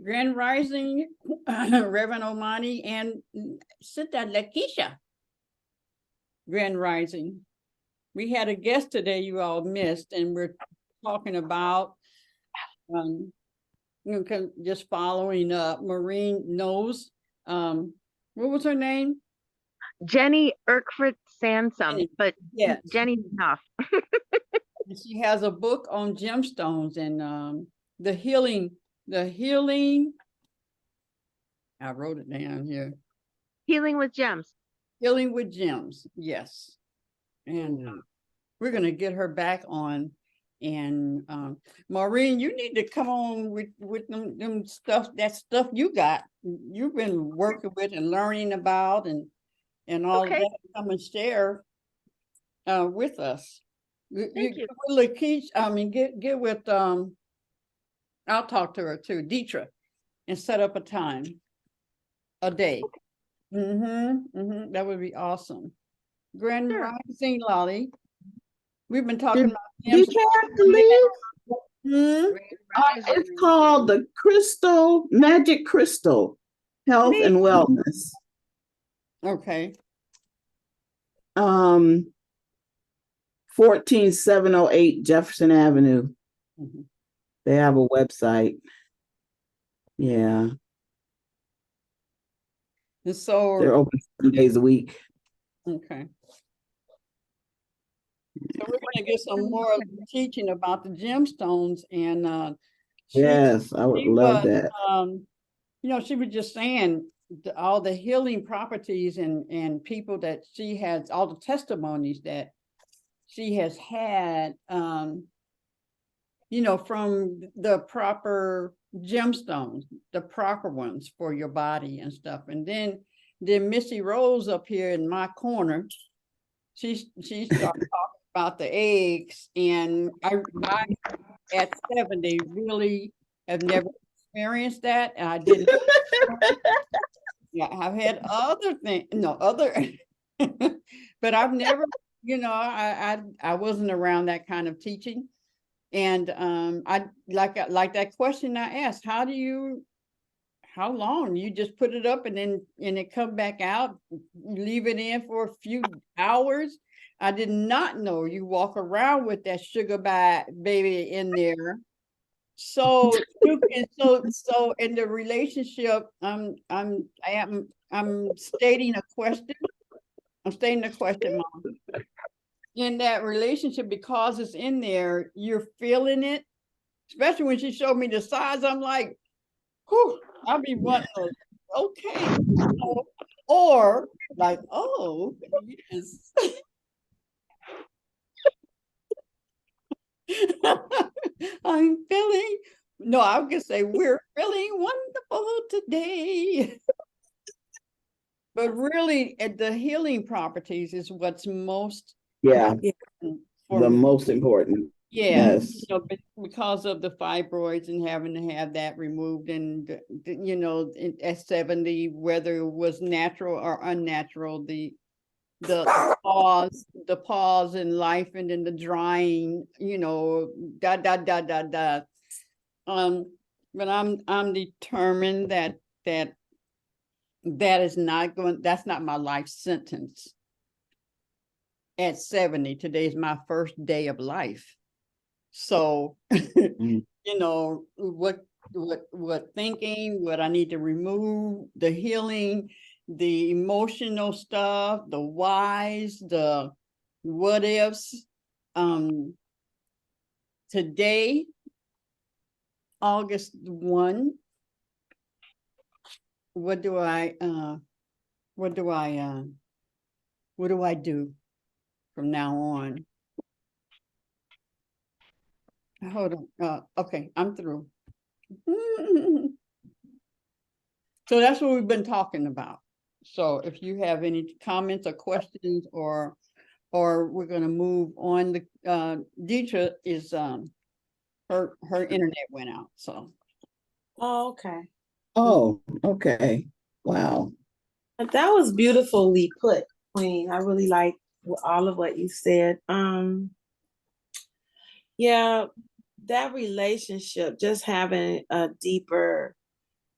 Grand Rising, Reverend Omani and Sister Lakeisha. Grand Rising. We had a guest today you all missed, and we're talking about just following up. Maureen knows. What was her name? Jenny Erkford Sansom, Jenny. but Yes. Jenny's enough. And she has a book on gemstones and the healing. I wrote it down here. Healing with Gems. Healing with Gems, yes. And we're gonna get her back on. And Maureen, you need to come on with them stuff, that stuff you got. You've been working with and learning about and all Okay. that. Come and share with us. Thank you. Get with I'll talk to her too, Deitra, and set up a time, a day. That would be awesome. Grand Sure. Rising, Lolly. We've been talking about Did you have to leave? It's called the Magic Crystal Health Neat. and Wellness. Okay. 14708 Jefferson Avenue. They have a website. Yeah. And so They're open 7 days a week. okay. So we're gonna get some more teaching about the gemstones and Yes, I would love that. She was just saying all the healing properties and people that she has, all the testimonies that she has had, from the proper gemstones, the proper ones for your body and stuff. And then Missy Rose up here in my corner, she started talking about the eggs, and I at 70 really have never experienced that, and I didn't. Yeah, I've had other things, but I've never you know, I wasn't around that kind of teaching. And I like that question I asked, how long? You just put it up and then it come back out, you leave it in for a few hours. I did not know you walk around with that sugar baby in there. So you can so in the relationship, I'm stating a question. I'm stating a question, Mom. In that relationship, because it's in there, you're feeling it. Especially when she showed me the size, I'm like, whew, I'll be wanting to, okay. Or like, oh, yes. I'm feeling, no, I was gonna say we're feeling wonderful today. But really, the healing properties is what's most Yeah, for the me. most important. Yeah, Yes. you know, because of the fibroids and having to have that removed, and you know, at 70, whether it was natural or unnatural, the pause in life, and then the drying, you know, but I'm determined that is not going, that's not my life sentence. At 70, today's my first day of life. So, you know, what thinking, what I need to remove, the healing, the emotional stuff, the whys, the what ifs. Today, August 1, what do I do from now on? Hold on. Okay, I'm through. So that's what we've been talking about. So if you have any comments or questions, or we're gonna move on. The Deitra is her internet went out. So Oh, okay. Oh, okay. Wow. But that was beautifully put, Queen. I really like all of what you said. Yeah, that relationship, just having a deeper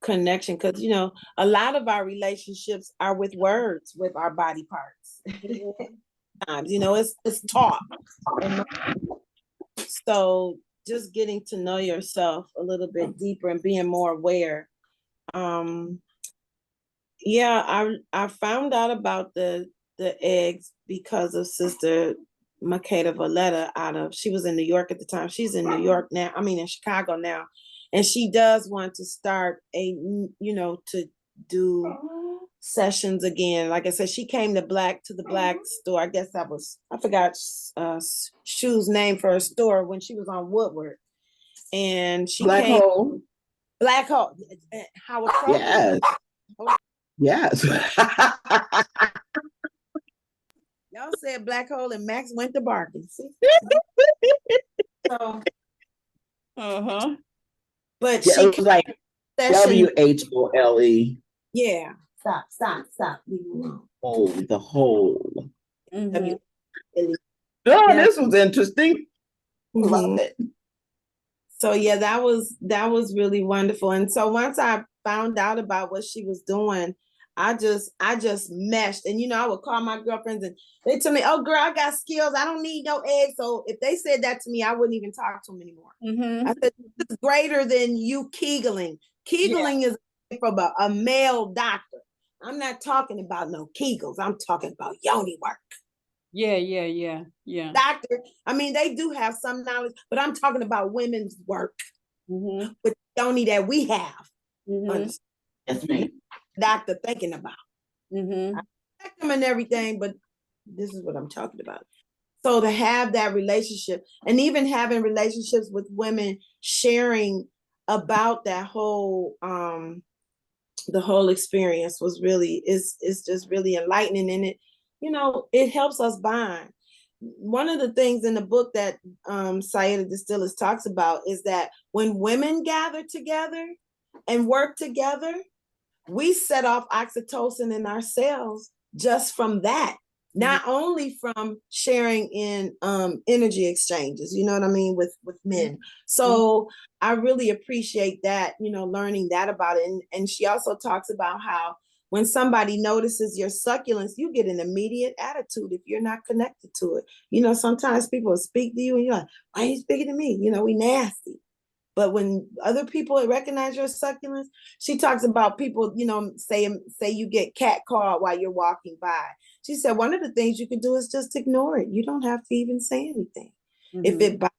connection, because you know, a lot of our relationships are with words, with our body parts. Times, you know, it's talk. So just getting to know yourself a little bit deeper and being more aware. Yeah, I found out about the eggs because of Sister Makeda Valletta she was in New York at the time. She's in New York now. I mean in Chicago now. And she does want to start to do sessions again. Like I said, she came to the black store. I guess I forgot Shu's name for her store when she was on Woodward. And she Black came hole. Black Hole. Howard Yes. Yes. Y'all said Black Hole and Max went to barking. See? So, but Yeah, she it was like session. WHOLE. Yeah. Stop. Leave me alone. Oh, the whole. mhm. Oh, Yeah. this was interesting. Mhm. Love it. So yeah, that was really wonderful. And so once I found out about what she was doing, I just meshed. And you know, I would call my girlfriends and they tell me, "Oh girl, I got skills. I don't need no eggs." So if they said that to me, I wouldn't even talk to them anymore. I said, "This is greater than you Kegeling. Kegeling is from a male doctor. I'm not talking about no Kegels. I'm talking about yoni work." Yeah. Doctor, I mean, they do have some knowledge, but I'm talking about women's work with yoni that we have. Yes, ma'am. Doctor thinking about. I respect them and everything, but this is what I'm talking about. So to have that relationship, and even having relationships with women, sharing about that whole the whole experience was really is just really enlightening. And it helps us bond. One of the things in the book that Sayeda Distillis talks about is that when women gather together and work together, we set off oxytocin in our cells just from that. not only from sharing in energy exchanges, you know what I mean, with men. So I really appreciate that, you know, learning that about it. And she also talks about how when somebody notices your succulence, you get an immediate attitude if you're not connected to it. You know, sometimes people speak to you and you're like, why are you speaking to me? You know, we nasty. But when other people recognize your succulence, she talks about people, you know, say you get catcalled while you're walking by. She said one of the things you can do is just ignore it. You don't have to even say anything. If it bites,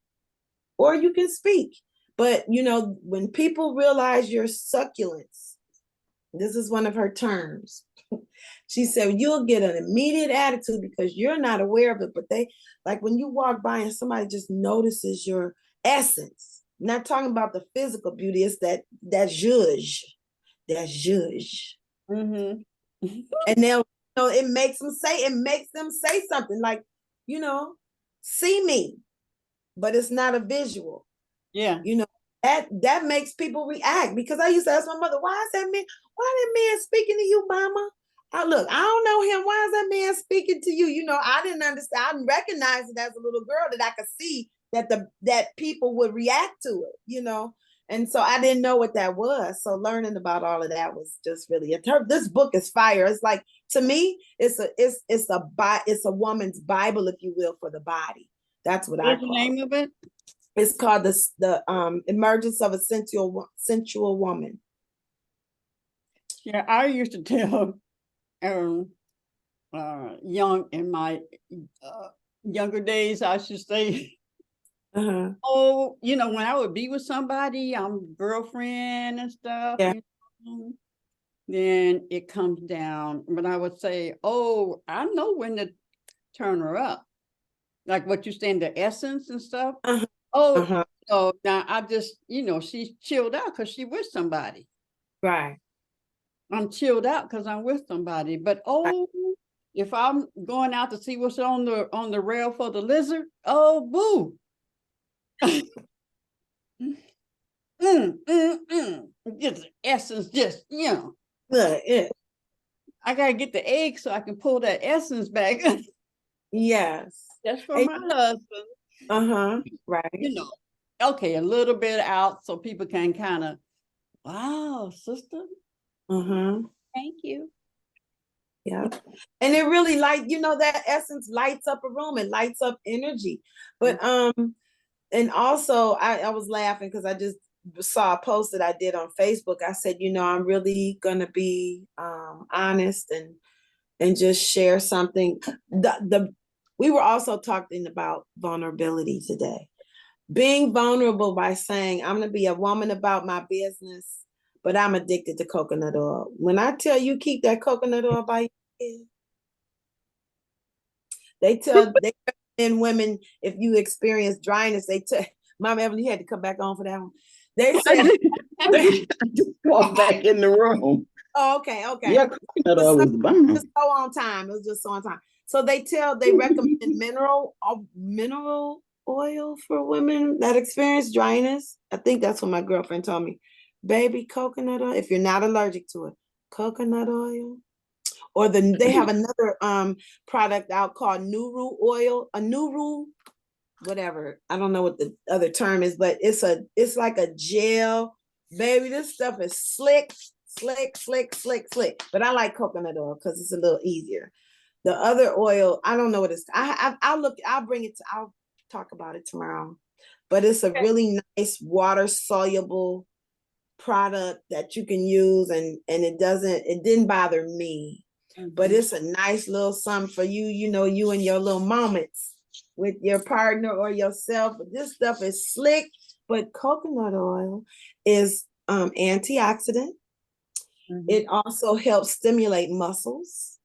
or you can speak. But you know, when people realize your succulence, this is one of her terms. She said you'll get an immediate attitude because you're not aware of it. But they, like when you walk by and somebody just notices your essence. Not talking about the physical beauty, it's that zhuzh. That zhuzh. And they'll, you know, it makes them say something like, you know, see me, but it's not a visual. Yeah. You know, that makes people react, because I used to ask my mother, why is that man speaking to you, mama? Look, I don't know him. Why is that man speaking to you? You know, I didn't understand. I didn't recognize it as a little girl, that I could see that people would react to it, you know. And so I didn't know what that was. So learning about all of that was just really this book is fire. It's like, to me, it's a woman's Bible, if you will, for the body. That's what I call it. What's the name of it? It's called the Emergence of a Sensual Woman. Yeah, I used to tell young in my younger days, I should say. Oh, you know, when I would be with somebody, I'm girlfriend and stuff. Yeah. You know, then it comes down. But I would say, oh, I know when to turn her up. Like what you saying, the essence and stuff. Oh, so now I just, you know, she's chilled out because she with somebody. Right. I'm chilled out because I'm with somebody. But if I'm going out to see what's on the rail for the lizard, oh boo. Just essence, just, you know. Yeah. I gotta get the egg so I can pull that essence back. Yes. That's for my husband. Right. You know, okay, a little bit out so people can kind of, wow, sister. Thank you. Yeah. And it really that essence lights up a room, it lights up energy. But and also I was laughing because I just saw a post that I did on Facebook. I said, you know, I'm really gonna be honest and just share something. We were also talking about vulnerability today. Being vulnerable by saying, I'm gonna be a woman about my business, but I'm addicted to coconut oil. When I tell you keep that coconut oil by your head, they recommend women, if you experience dryness, Mama Evelyn, you had to come back on for that one. They said I just walked back in the room. Oh, okay. Yeah, coconut oil was bomb. Just so on time. It was just so on time. So they recommend mineral oil for women that experience dryness. I think that's what my girlfriend told me. Baby, coconut oil, if you're not allergic to it, coconut oil. Or they have another product out called Nuru oil, a Nuru, whatever. I don't know what the other term is, but it's like a gel. Baby, this stuff is slick. But I like coconut oil because it's a little easier. The other oil, I don't know what it's. I'll talk about it tomorrow. But it's a really nice water soluble product that you can use, and it didn't bother me. But it's a nice little something for you, you know, you and your little moments with your partner or yourself. But this stuff is slick. But coconut oil is antioxidant. It also helps stimulate muscles.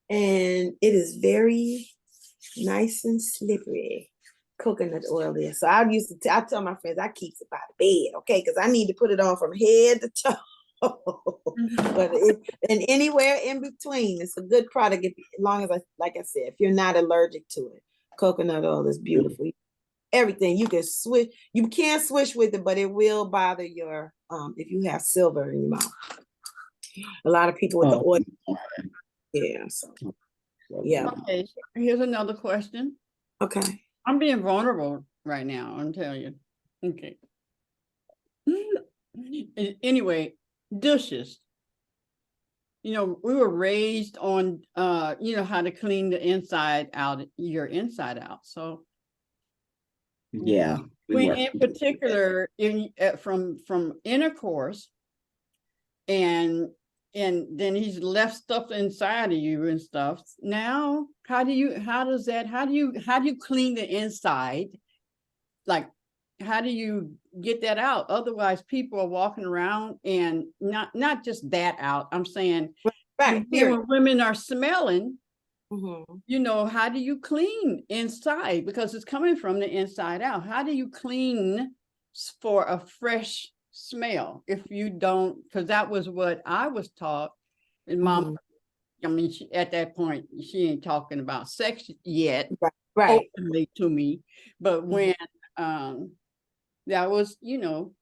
And it is very nice and slippery. Coconut oil is. So I tell my friends, I keep it by the bed, okay? Because I need to put it on from head to toe. But and anywhere in between, it's a good product as long as like I said, if you're not allergic to it. Coconut oil is beautiful. Everything you can switch, you can't switch with it, but it will bother your if you have silver in your mouth. A lot of people with the oil. Yeah. So Yeah. Okay, here's another question. Okay. I'm being vulnerable right now, I'm telling you. Okay. Anyway, dishes. You know, we were raised on, you know, how to clean the inside out, your inside out. So Yeah. we, weren't in doing that. particular, from intercourse, and then he's left stuff inside of you and stuff. Now, how do you clean the inside? Like, how do you get that out? Otherwise, people are walking around and not just that out. I'm saying, Right. when women are smelling, Mhm. you know, how do you clean inside? Because it's coming from the inside out. How do you clean for a fresh smell if you don't? Because that was what I was taught. And mom, Mhm. I mean, at that point, she ain't talking about sex yet Right. openly to me. But when that was, you know,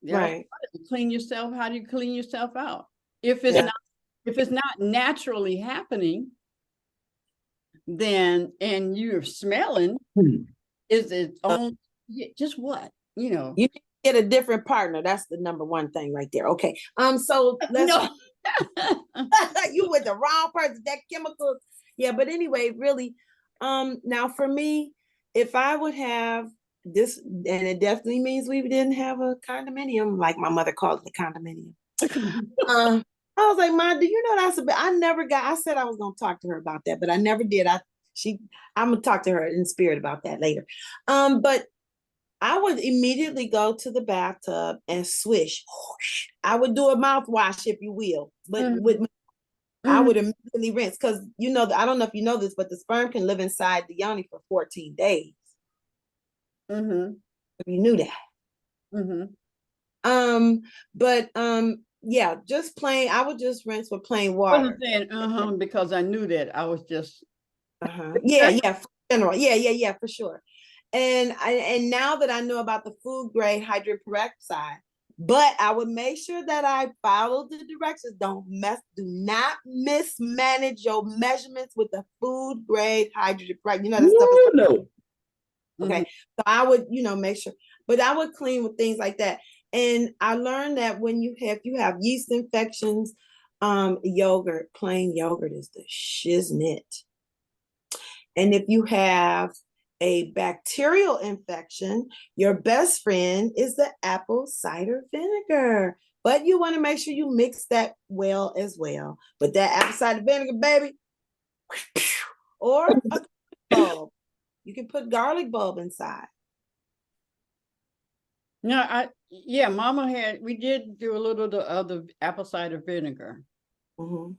that was Right. part of it. Clean yourself. How do you clean yourself out? If it's Yeah. not naturally happening, then and you're smelling, is it on just what, you know? You need to get a different partner. That's the number one thing right there. Okay. So let's No. you with the wrong person, that chemical. Yeah, but anyway, really, now for me, if I would have this, and it definitely means we didn't have a condominium, like my mother called it a condominium. I was like, Mom, do you know that's a bit? I said I was gonna talk to her about that, but I never did. I'm gonna talk to her in spirit about that later. But I would immediately go to the bathtub and swish. I would do a mouthwash, if you will, but I would immediately rinse, because you know, I don't know if you know this, but the sperm can live inside the yoni for 14 days. Mm-hmm. If you knew that. Mm-hmm. But yeah, just plain. I would just rinse with plain I water. wasn't saying because I knew that. I was just Yeah, for general. Yeah, for sure. And now that I know about the food grade hydrogen peroxide, but I would make sure that I follow the directions. Do not mismanage your measurements with the food grade hydrogen peroxide. You know that stuff is No. okay. So I would, make sure, but I would clean with things like that. And I learned that when you have yeast infections, yogurt, plain yogurt is the shiznit. And if you have a bacterial infection, your best friend is the apple cider vinegar. But you want to make sure you mix that well as well. But that apple cider vinegar, baby, or a garlic bulb. You can put garlic bulb inside. no, Mama we did do a little of the apple cider vinegar. In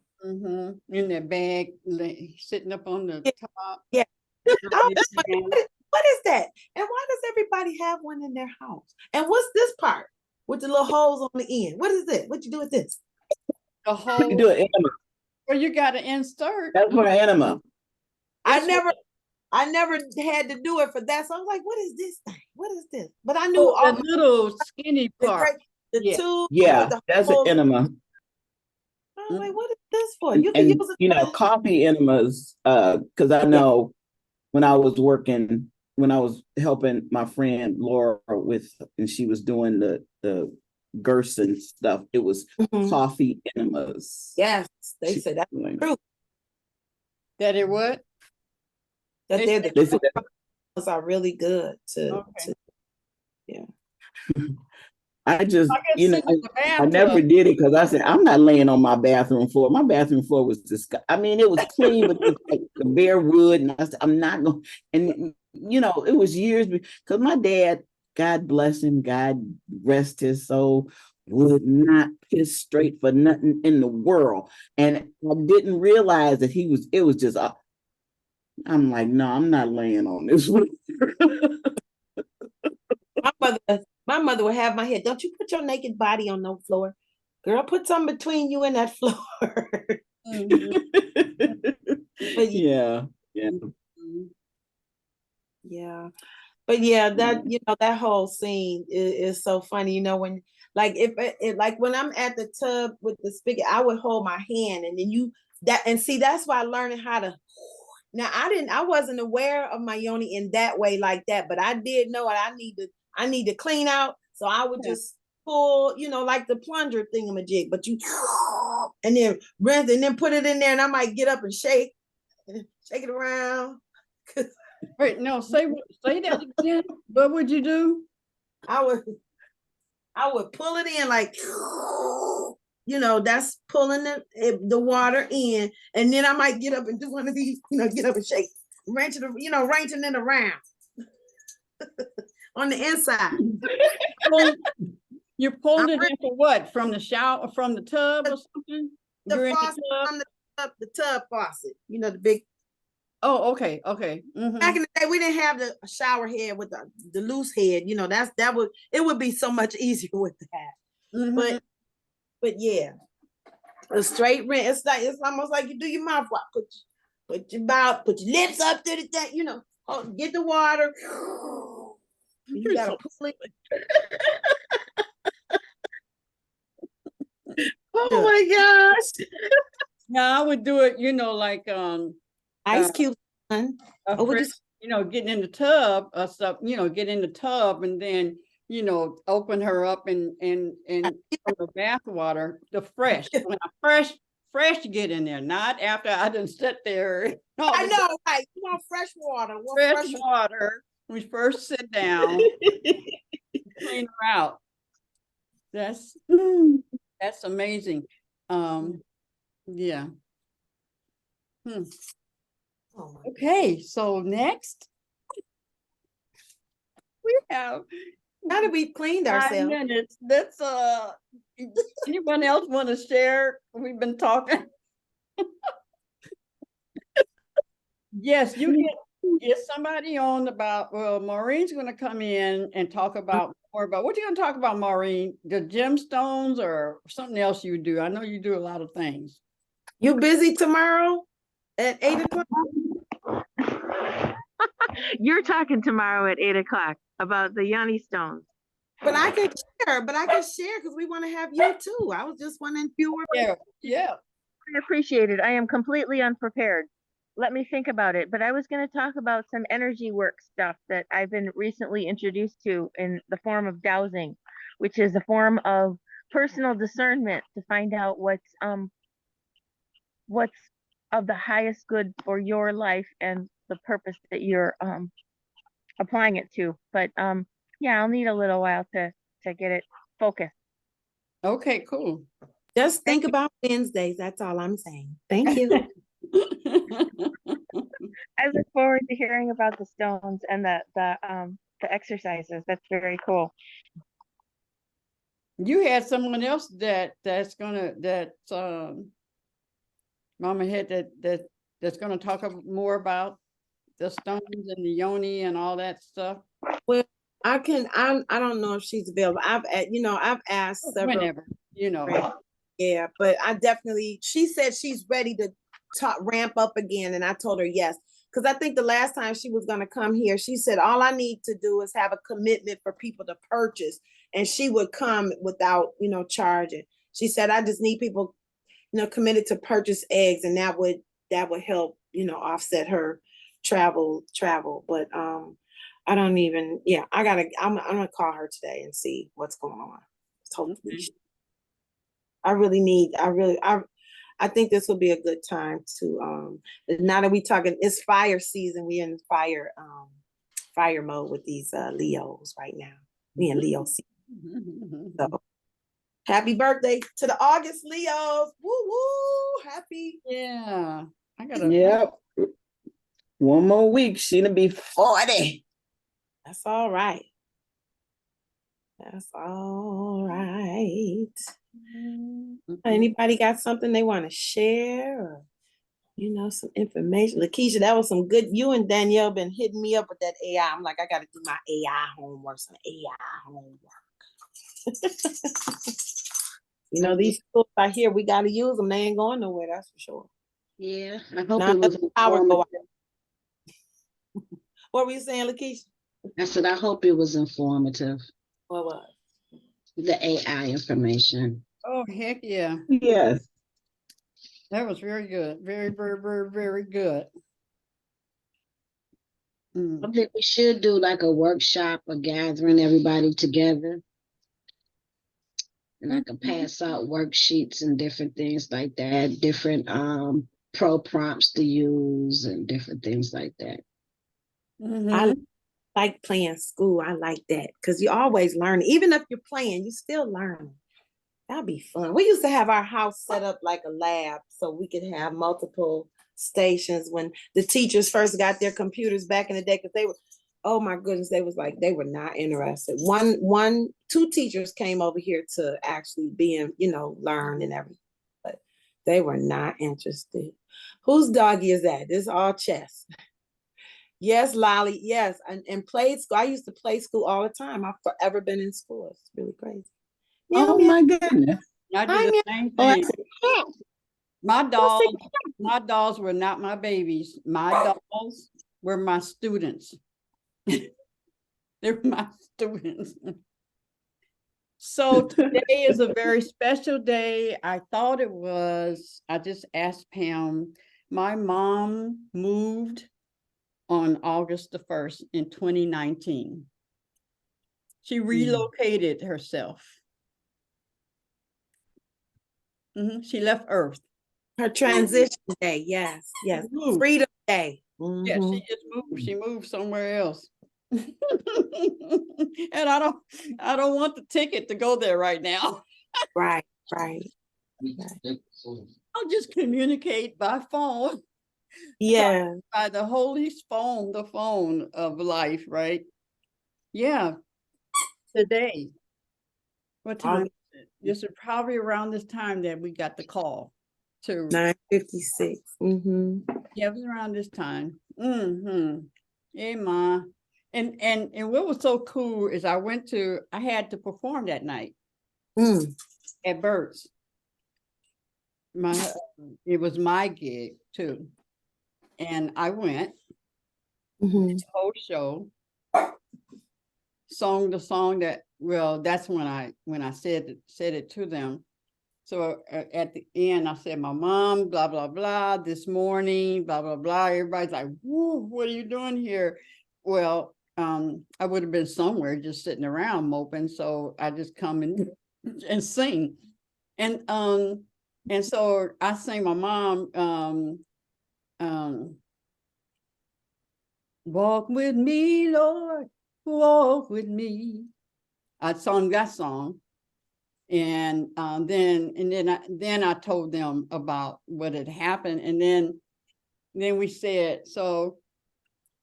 that bag, sitting up on the top. Yeah. What is that? And why does everybody have one in their house? And what's this part with the little holes on the end? What is it? What you do with this? The whole. You do an enema. Well, you got to insert. That's for an enema. I never had to do it for that. So I was like, what is this thing? What is this? But I knew all the little skinny part. the tube. Yeah, that's an enema. I was like, what is this for? You can use it. Coffee enemas, because I know when I was helping my friend Laura and she was doing the Gerson stuff, it was coffee enemas. Yes, they said that's true. That it what? That they said that are really good to yeah. I just, I never did it because I said, I'm not laying on my bathroom floor. My bathroom floor was disgusting. I mean, it was clean, but it was like the bare wood. And I said, I'm not going. And, it was years because my dad, God bless him, God rest his soul, would not piss straight for nothing in the world. And I didn't realize that it was just, I'm like, no, I'm not laying on this one. My mother would have my head. Don't you put your naked body on no floor. Girl, put something between you and that floor. But yeah. Yeah. But yeah, that that whole scene is so funny. When like when I'm at the tub with the spigot, I would hold my hand and then that's why learning how to Now I wasn't aware of my yoni in that way like that, but I did know it. I need to clean out. So I would Yeah. just pull, like the plunger thingamajig, but you and then rinse and then put it in there, and I might get up and shake it around. Wait, no, say that again. What would you do? I would pull it in like that's pulling the water in, and then I might get up and do one of these, get up and shake, wrenching it around on the inside. You pulled it in for what? From the shower, from the tub or something? The You're in faucet from the tub faucet, the big. Oh, okay, okay. Mhm. Back in the day, we didn't have the shower head with the loose head. It would be so much easier with that. Mhm. But yeah, a straight rinse. It's almost like you do your mouthwash. Put your lips up to the thing. Get the water. You gotta pull it. Oh my gosh. Now I would do it, like Ice cubes. Getting in the tub or stuff, get in the tub and then, open her up and from the bath water, the fresh, when I fresh get in there, not after I done sit there. I know, right? You want fresh water. Fresh water. We first sit down, clean her out. That's amazing. Yeah. Oh Okay, so next we have now that we've cleaned 5 ourselves. minutes. That's anyone else want to share? We've been talking. Yes, you can get somebody on about, well, Maureen's going to come in and talk about more about what you going to talk about, Maureen, the gemstones or something else you do. I know you do a lot of things. You busy tomorrow at 8:00? You're talking tomorrow at 8:00 about the Yanni stones. But I can share because we want to have you too. I was just wondering if you were. Yeah. I appreciate it. I am completely unprepared. Let me think about it. But I was going to talk about some energy work stuff that I've been recently introduced to in the form of dowsing, which is a form of personal discernment to find out what's of the highest good for your life and the purpose that you're applying it to. But yeah, I'll need a little while to get it focused. Okay, cool. Just think about Wednesdays. That's all I'm saying. Thank you. I look forward to hearing about the stones and the exercises. That's very cool. You had someone else that's Mama had that's gonna talk more about the stones and the yoni and all that stuff. Well, I don't know if she's available. I've asked several. Whenever, Yeah, but she said she's ready to ramp up again. And I told her yes. Because I think the last time she was going to come here, she said, all I need to do is have a commitment for people to purchase. And she would come without, charging. She said, I just need people, committed to purchase eggs. And that would help, offset her travel. But I don't even, I'm going to call her today and see what's going on. Hopefully. I think this will be a good time to now that we talking, it's fire season. We in fire mode with these Leos right now. We in Leo season. So happy birthday to the August Leos. Woo woo. Happy. Yeah. Yep. One more week, she'll be 40. That's all right. That's all right. Anybody got something they want to share or, some information? Lakeisha, that was some good. You and Danielle been hitting me up with that AI. I'm like, I got to do my AI homework, some AI homework. These tools I hear, we got to use them. They ain't going nowhere, that's for sure. Yeah, I hope it was power go out. informative. What were you saying, Lakeisha? I said, I hope it was informative, What was? the AI information. Oh, heck yeah. Yes. That was very good. Very, very, very, very good. Mm. I think we should do like a workshop, a gathering everybody together. And I can pass out worksheets and different things like that, different pro prompts to use and different things like that. I Mhm. like playing school. I like that because you always learn. Even if you're playing, you still learn. That'd be fun. We used to have our house set up like a lab so we could have multiple stations when the teachers first got their computers back in the day because they were, oh my goodness, they was like they were not interested. Two teachers came over here to actually be in, learn and everything, but they were not interested. Whose doggy is that? This is all chess. Yes, Lolly. Yes, and played school. I used to play school all the time. I've forever been in school. It's really crazy. Meow, Oh meow. my goodness. I Hi, did the meow. same Oh, I thing. said, cat. My Don't dolls, say my dolls were not my babies. My dolls were my students. They're my students. So today is a very special day. I thought it was. I just asked Pam. My mom moved on August the 1st in 2019. She relocated herself. She left Earth. her transition day. Yes, yes. Moved. Freedom day. Yeah, Mhm. she just moved. She moved somewhere else. And I don't want the ticket to go there right now. Right, right. I'll just communicate by phone, Yeah. by the holy phone, the phone of life, right? Yeah, today. What time August is it? This is probably around this time that we got the call to, 9:56. Mm-hmm. yeah, it was around this time. Hey, Ma. And what was so cool is I had to perform that night Mm. at Bert's. It was my gig too. And I went, Mm-hmm. whole show, sung the song that's when I said it to them. So at the end, I said, my mom, blah, blah, blah, this morning, blah, blah, blah. Everybody's like, whoa, what are you doing here? Well, I would have been somewhere just sitting around moping. So I just come and sing. And so I sang my mom, walk with me, Lord, walk with me. I sung that song. And then I told them about what had happened. And then we said, so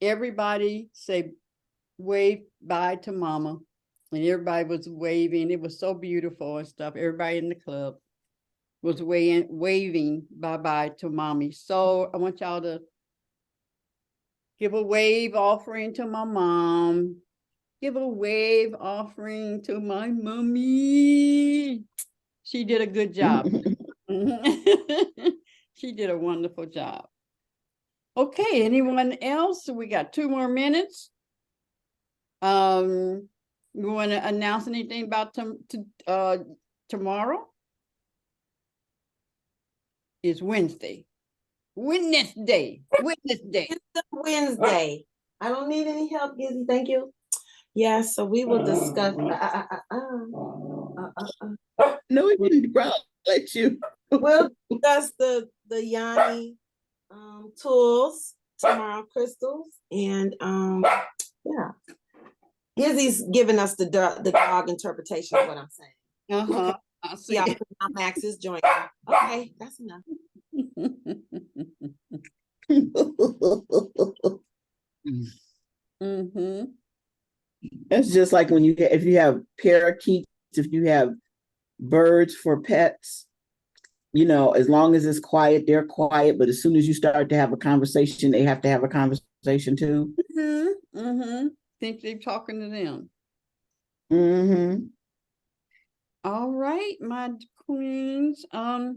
everybody say wave bye to mama. And everybody was waving. It was so beautiful and stuff. Everybody in the club was waving bye-bye to mommy. So I want y'all to give a wave offering to my mom. Give a wave offering to my mommy. She did a good job. She did a wonderful job. Okay, anyone else? We got 2 more minutes. You want to announce anything about tomorrow? It's Wednesday. Wednesday. It's Wednesday. I don't need any help, Gizzy. Thank you. Yeah, so we will discuss. No, it didn't let you. We'll discuss the Yanni tools tomorrow, crystals, and yeah. Gizzy's giving us the dog interpretation of what I'm saying. Uh-huh. I see. Yeah, Max is joining. Okay, that's enough. Mm-hmm. It's just like when if you have parakeets, if you have birds for pets, as long as it's quiet, they're quiet. But as soon as you start to have a conversation, they have to have a conversation too. Think they're talking to them. Mm-hmm. All right, my queens. I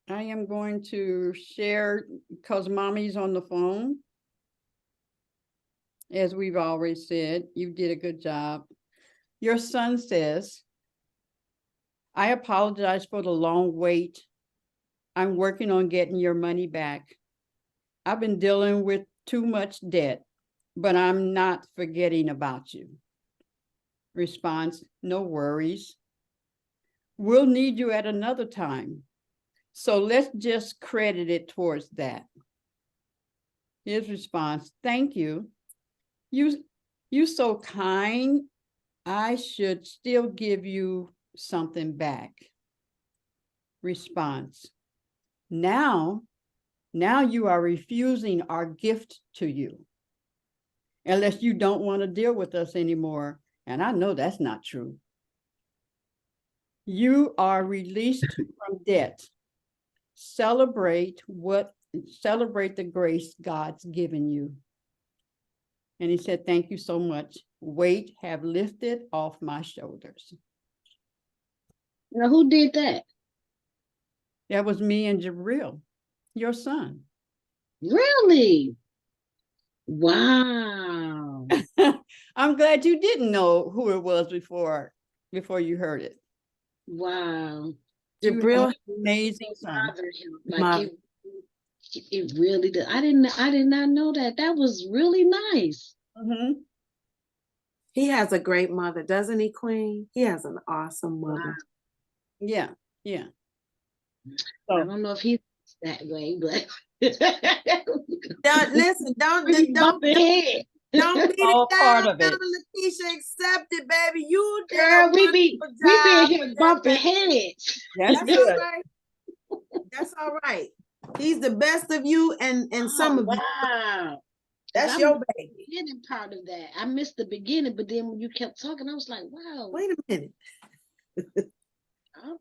am going to share because mommy's on the phone. As we've already said, you did a good job. Your son says, I apologize for the long wait. I'm working on getting your money back. I've been dealing with too much debt, but I'm not forgetting about you. Response, no worries. We'll need you at another time. So let's just credit it towards that. His response, thank you. You so kind. I should still give you something back. Response, now you are refusing our gift to you. Unless you don't want to deal with us anymore. And I know that's not true. You are released from debt. Celebrate the grace God's given you. And he said, thank you so much. Weight have lifted off my shoulders. Now, who did that? That was me and Jabril, your son. Really? Wow. I'm glad you didn't know who it was before you heard it. Wow. You have Jabril, an amazing son. Like it really did. I did not know that. That was really nice. Mm-hmm. he has a great mother, doesn't he, Queen? He has an awesome mother. Wow. Yeah. I So don't know if he's that way, but Listen, don't we beat head. all it part down, of it. Lakeisha. Accept it, baby. You did Girl, a we be wonderful job here with that bumping baby. heads. That's That's all good. right. That's all right. He's the best of you and some of you. Wow. That's I'm your baby. Beginning part of that. I missed the beginning, but then when you kept talking, I was like, wow. Wait a minute.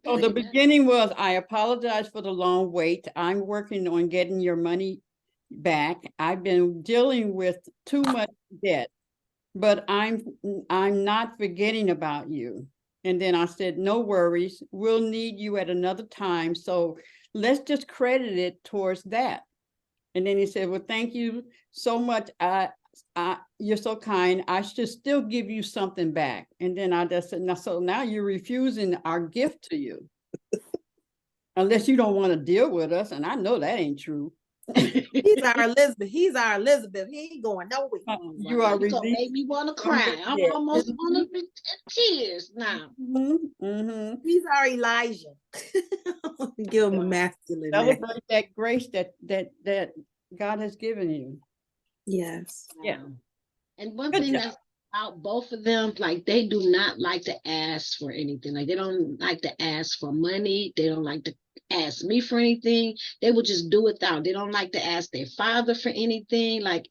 So the beginning was, I apologize for the long wait. I'm working on getting your money back. I've been dealing with too much debt, but I'm not forgetting about you. And then I said, no worries. We'll need you at another time. So let's just credit it towards that. And then he said, well, thank you so much. You're so kind. I should still give you something back. And then I just said, so now you're refusing our gift to you. Unless you don't want to deal with us. And I know that ain't true. He's our Elizabeth. He ain't going nowhere. You are You're gonna released. make me want to cry. I'm debt. almost on the tears now. He's our Elijah. Give him a masculine name. Celebrate that grace that God has given you. Yes. Yeah. And one Good thing job. that's about both of them, like they do not like to ask for anything. Like they don't like to ask for money. They don't like to ask me for anything. They will just do without. They don't like to ask their father for anything. Like,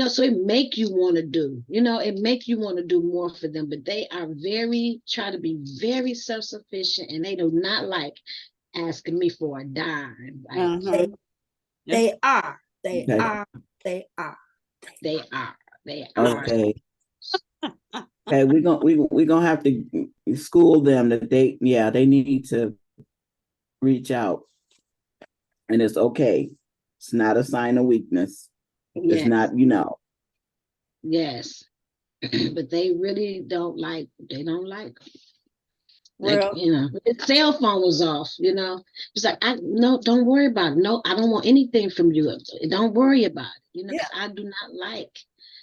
so it make you want to do, it make you want to do more for them, but they are try to be very self-sufficient, and they do not like asking me for a dime. Like, They are. Okay. Okay, we're gonna have to school them that they need to reach out. And it's okay. It's not a sign of weakness. Yes. It's not, Yes. But they really don't like. Well, his cell phone was off, It's like, no, don't worry about it. No, I don't want anything from you. Don't worry about it. 'Cause I do not like.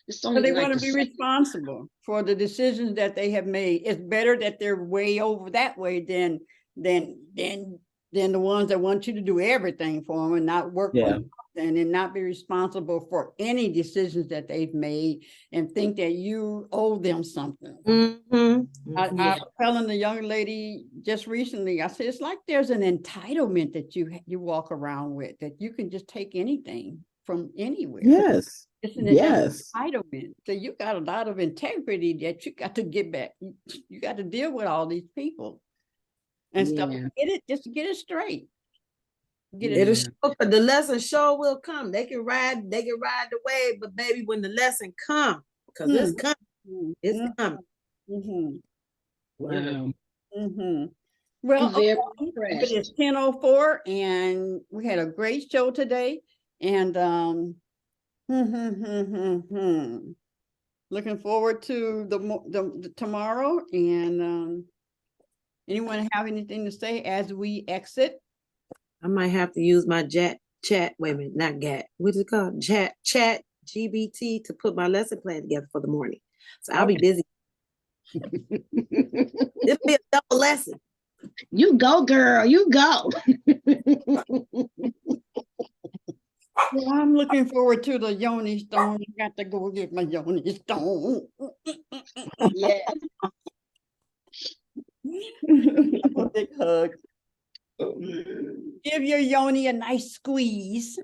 It's only but they like want to be responsible for the decisions that they have made. It's better that they're way over that way than the ones that want you to do everything for them and not work with them and not be responsible for any decisions that they've made and think that you owe them something. I was telling the young lady just recently, I said, it's like there's an entitlement that you walk around with, that you can just take anything from anywhere. Yes. It's an entitlement. So you got a lot of integrity that you got to get back. You got to deal with all these people and stuff. Just get it straight. It'll show, but the lesson sure will come. They can ride the wave, but baby, when the lesson come, because it's coming, it's coming. Wow. Well, very it's 10:04, and we had a great show today, and looking forward to the tomorrow. And anyone have anything to say as we exit? I might have to use my chat. Wait a minute, not GAT. What is it called? Chat GBT to put my lesson plan together for the morning. So I'll be busy. It'll be a double lesson. You go, girl. You go. Well, I'm looking forward to the yoni stone. I got to go get my yoni stone. Yeah. A big hug. Give your yoni a nice squeeze.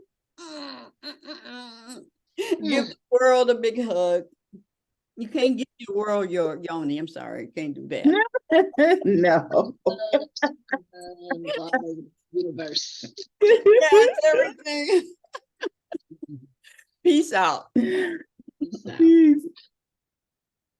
Give the world a big hug. You can't give the world your yoni. I'm sorry, can't do that. No. Universe. That's everything. Peace out. Peace out. Peace.